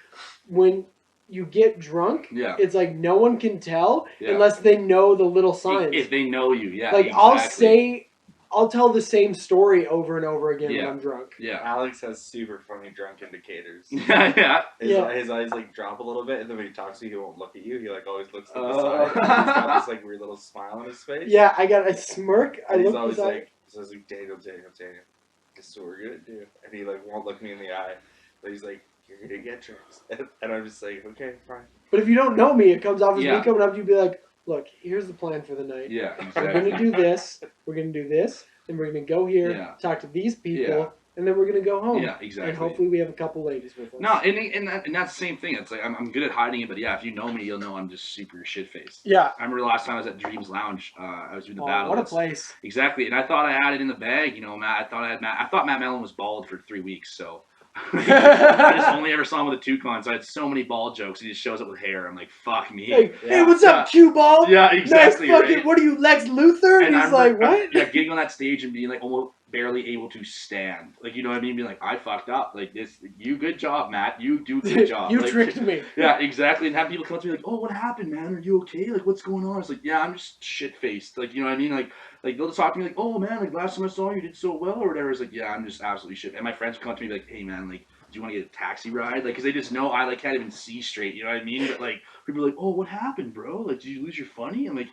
when you get drunk, Yeah. it's like no one can tell unless they know the little signs. If they know you, yeah. Like exactly. I'll tell the same story over and over again when I'm drunk. Yeah. Alex has super funny drunk indicators. Yeah. His eyes like drop a little bit, and then when he talks to you, he won't look at you. He like always looks to the side. He's got this like weird little smile on his face. Yeah, I got a smirk. I And he's look always beside. like, so I was like, Daniel, this is what we're gonna do. And he like won't look me in the eye. But he's like, you're gonna get drinks. And I'm just like, okay, fine. But if you don't know me, it comes off as Yeah. me coming up to you, be like, look, here's the plan for the night. Yeah, We're exactly. gonna do this. We're gonna do this. Then we're gonna go here, Yeah. talk to these people, Yeah. and then we're gonna go home. Yeah, exactly. And hopefully we have a couple ladies with us. No, and that's the same thing. It's like I'm good at hiding it, but yeah, if you know me, you'll know I'm just super shit faced. Yeah. I remember the last time I was at Dreams Lounge. I was doing the battle. What a place. Exactly, and I thought I had it in the bag. You know, Matt. I thought Matt Mellon was bald for 3 weeks, so I just only ever saw him with a toucan. So I had so many bald jokes. He just shows up with hair. I'm like, fuck me. Hey, what's up, cue ball? Yeah, exactly. Nice fucking, right? what are you, Lex Luthor? And He's like, what? Yeah, getting on that stage and being like almost barely able to stand. Like, you know what I mean? Being like, I fucked up. Like, good job, Matt. You do a good job. You like, tricked me. Yeah, exactly. And have people come up to me like, oh, what happened, man? Are you okay? Like, what's going on? It's like, yeah, I'm just shit-faced. Like, you know what I mean? Like they'll just talk to me like, oh, man, like, last time I saw you, you did so well or whatever. It's like, yeah, I'm just absolutely shit. And my friends come up to me like, hey, man, like, do you want to get a taxi ride? Like, because they just know I, like, can't even see straight. You know what I mean? But, like, people are like, oh, what happened, bro? Like, did you lose your funny? I'm like,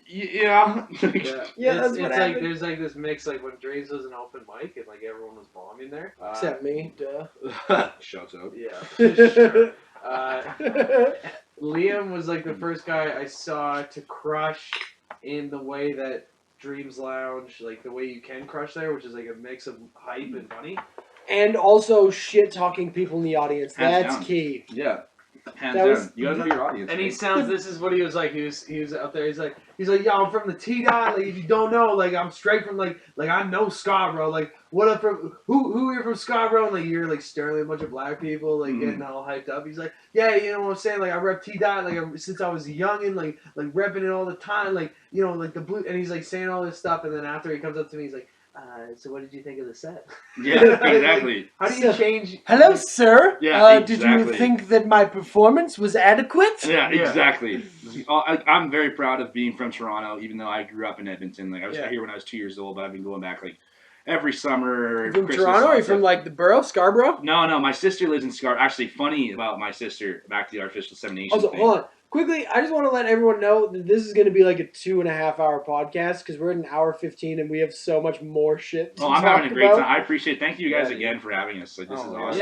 yeah. Yeah, that's it's what like happened. there's like this mix like when Dreams was an open mic and like everyone was bombing there. Except me, duh. Shouts out. Yeah. Sure. Liam was like the first guy I saw to crush in the way that Dreams Lounge, like the way you can crush there, which is like a mix of hype and funny. And also shit-talking people in the audience. Hands That's down. key. Yeah. Hands That down. was- You gotta know your audience. And he right? sounds. This is what he was like. He was out there. He's like, yeah, I'm from the T dot. Like, if you don't know, like, I'm straight from like I know Scarborough. Like, what up from who are you from Scarborough? And like you're like staring at a bunch of black people, like getting all hyped up. He's like, yeah, you know what I'm saying? Like, I rep T dot like since I was a youngin, like repping it all the time. Like, you know, like the blue. And he's like saying all this stuff. And then after he comes up to me, he's like, so what did you think of the set? Yeah, exactly. How do you change? Hello, sir. Yeah, Did you exactly. think that my performance was adequate? Yeah, exactly. I'm very proud of being from Toronto, even though I grew up in Edmonton. Like, I was here when I was 2 years old, but I've been going back like every summer. You from Christmas, Toronto? Or all you that from stuff. like the borough, Scarborough? No, my sister lives in Scarborough. Actually, funny about my sister, back to the artificial insemination Also, thing. hold on. Quickly, I just want to let everyone know that this is going to be like a 2.5 hour podcast because we're at an hour 15 and we have so much more shit to Oh, I'm talk having a great about. time. I appreciate it. Thank you guys again for having us. Like, this is awesome.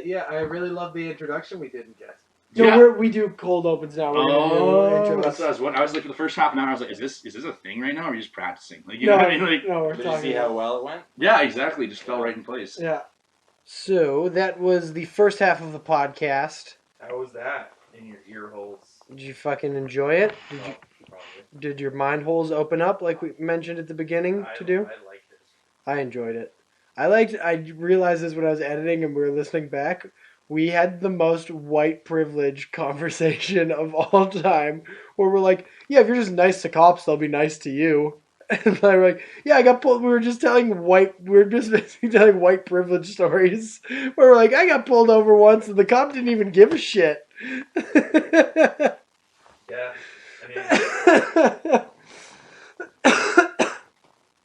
Yeah, I really love the introduction we didn't get. No, we do cold opens now. We're gonna do intros. That's what I was wondering. I was like, for the first half an hour, I was like, is this a thing right now, or are you just practicing? Like, you No, know what I mean? Like, no, we're Did you talking see about- how well it went? yeah, exactly. Just fell right in place. Yeah. So that was the first half of the podcast. How was that in your ear holes? Did you fucking enjoy it? Did your mind holes open up like we mentioned at the beginning to do? I liked it. I enjoyed it. I realized this when I was editing and we were listening back. We had the most white privilege conversation of all time where we're like, yeah, if you're just nice to cops, they'll be nice to you. And I were like, yeah, I got pulled. We were just basically telling white privilege stories where we're like, I got pulled over once and the cop didn't even give a shit. Yeah. I mean,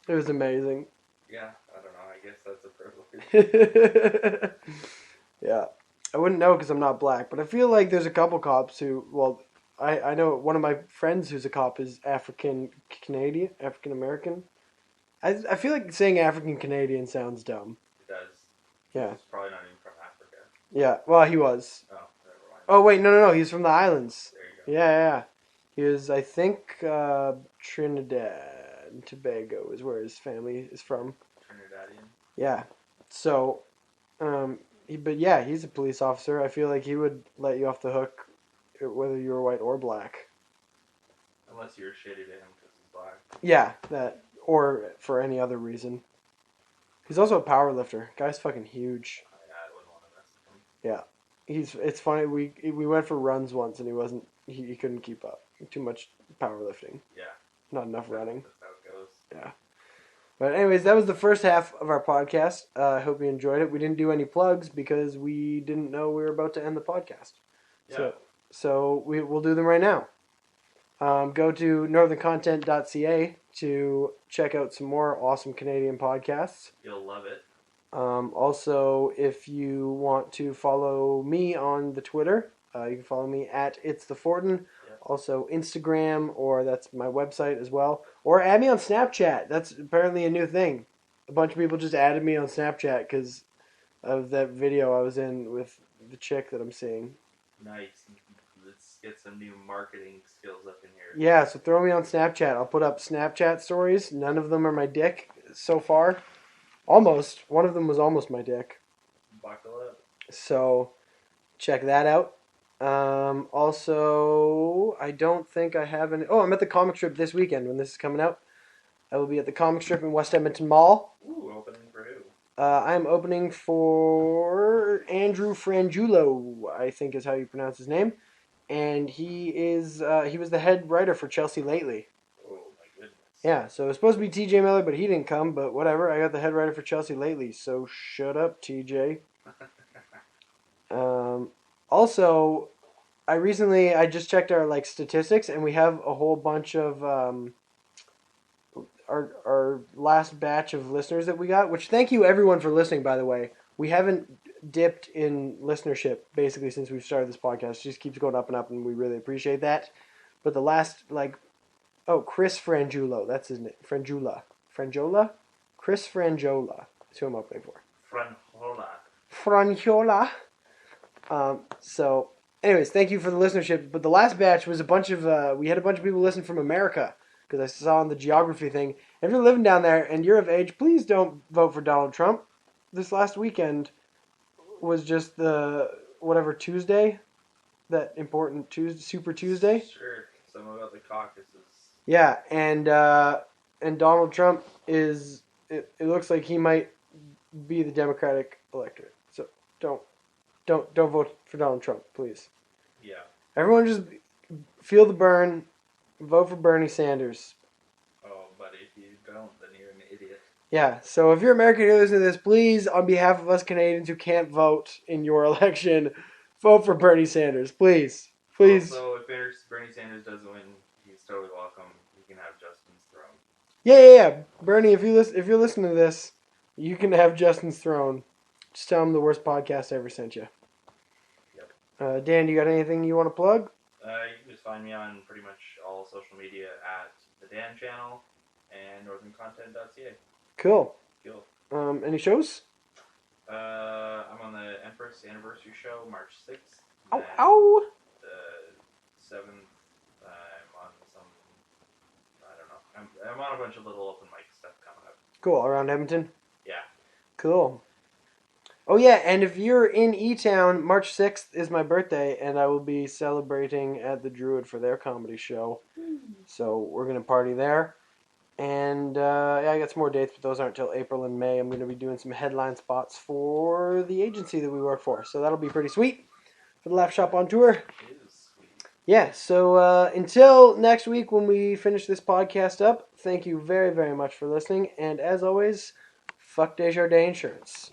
It was amazing. yeah, I don't know. I guess that's a privilege. Yeah. I wouldn't know because I'm not black, but I feel like there's a couple cops who, well, I know one of my friends who's a cop is African American. I feel like saying African Canadian sounds dumb. It does. Yeah. It's probably not even from Africa. Yeah, well, he was. Oh, never mind. Oh wait, no. He's from the islands. There you go. Yeah. He was, I think, Trinidad and Tobago is where his family is from. Trinidadian. Yeah. So, he's a police officer. I feel like he would let you off the hook, whether you were white or black. Unless you're shitty to him because he's black. Yeah, that, or for any other reason. He's also a power lifter. Guy's fucking huge. I wouldn't want to mess with him. It's funny. We went for runs once and he couldn't keep up. Too much powerlifting. Yeah. Not enough running. That's how it goes. Yeah. But anyways, that was the first half of our podcast. I hope you enjoyed it. We didn't do any plugs because we didn't know we were about to end the podcast. Yeah. So we'll do them right now. Go to northerncontent.ca to check out some more awesome Canadian podcasts. You'll love it. Also, if you want to follow me on the Twitter, you can follow me at It's the Fortin. Yep. Also Instagram, or that's my website as well. Or add me on Snapchat. That's apparently a new thing. A bunch of people just added me on Snapchat because of that video I was in with the chick that I'm seeing. Nice. Let's get some new marketing skills up in here. Yeah, so throw me on Snapchat. I'll put up Snapchat stories. None of them are my dick so far. Almost. One of them was almost my dick. Buckle up. So check that out. Also, I don't think I have any. Oh, I'm at the comic strip this weekend when this is coming out. I will be at the comic strip in West Edmonton Mall. Ooh, opening for who? I'm opening for Andrew Frangiulo, I think is how you pronounce his name. And he was the head writer for Chelsea Lately. Oh my goodness. Yeah, so it was supposed to be TJ Miller, but he didn't come, but whatever. I got the head writer for Chelsea Lately, so shut up, TJ. Also, I just checked our statistics, and we have a whole bunch of our last batch of listeners that we got. Which thank you everyone for listening. By the way, we haven't dipped in listenership basically since we've started this podcast. It just keeps going up and up, and we really appreciate that. But the last Chris Frangiulo, that's his name. Frangiola, Chris Frangiola. That's who I'm opening for. Franjola. So, anyways, thank you for the listenership. But the last batch was we had a bunch of people listen from America because I saw on the geography thing. If you're living down there and you're of age, please don't vote for Donald Trump. This last weekend was just the whatever Tuesday, that important Super Tuesday. Sure. Something about the caucuses. Yeah, and Donald Trump is. It looks like he might be the Democratic electorate. So don't vote for Donald Trump, please. Yeah. Everyone just feel the burn. Vote for Bernie Sanders. Oh, but if you don't, then you're an idiot. Yeah, so if you're American who listens to this, please, on behalf of us Canadians who can't vote in your election, vote for Bernie Sanders, please. Please. Also, if Bernie Sanders doesn't win, he's totally welcome. You can have Justin's throne. Yeah. Bernie, if you're listening to this, you can have Justin's throne. Just tell him the worst podcast I ever sent you. Yep. Dan, do you got anything you want to plug? You can just find me on pretty much all social media at the Dan Channel and northerncontent.ca. Cool. Cool. Any shows? I'm on the Empress Anniversary Show March 6th. Ow! The 7th, I'm on some, I don't know. I'm on a bunch of little open mic stuff coming up. Cool. Around Edmonton? Yeah. Cool. Oh, yeah, and if you're in E-Town, March 6th is my birthday, and I will be celebrating at the Druid for their comedy show. So we're going to party there. And, I got some more dates, but those aren't until April and May. I'm going to be doing some headline spots for the agency that we work for. So that'll be pretty sweet for the Laugh Shop on Tour. It is sweet. Yeah, so until next week when we finish this podcast up, thank you very, very much for listening. And as always, fuck Desjardins Insurance.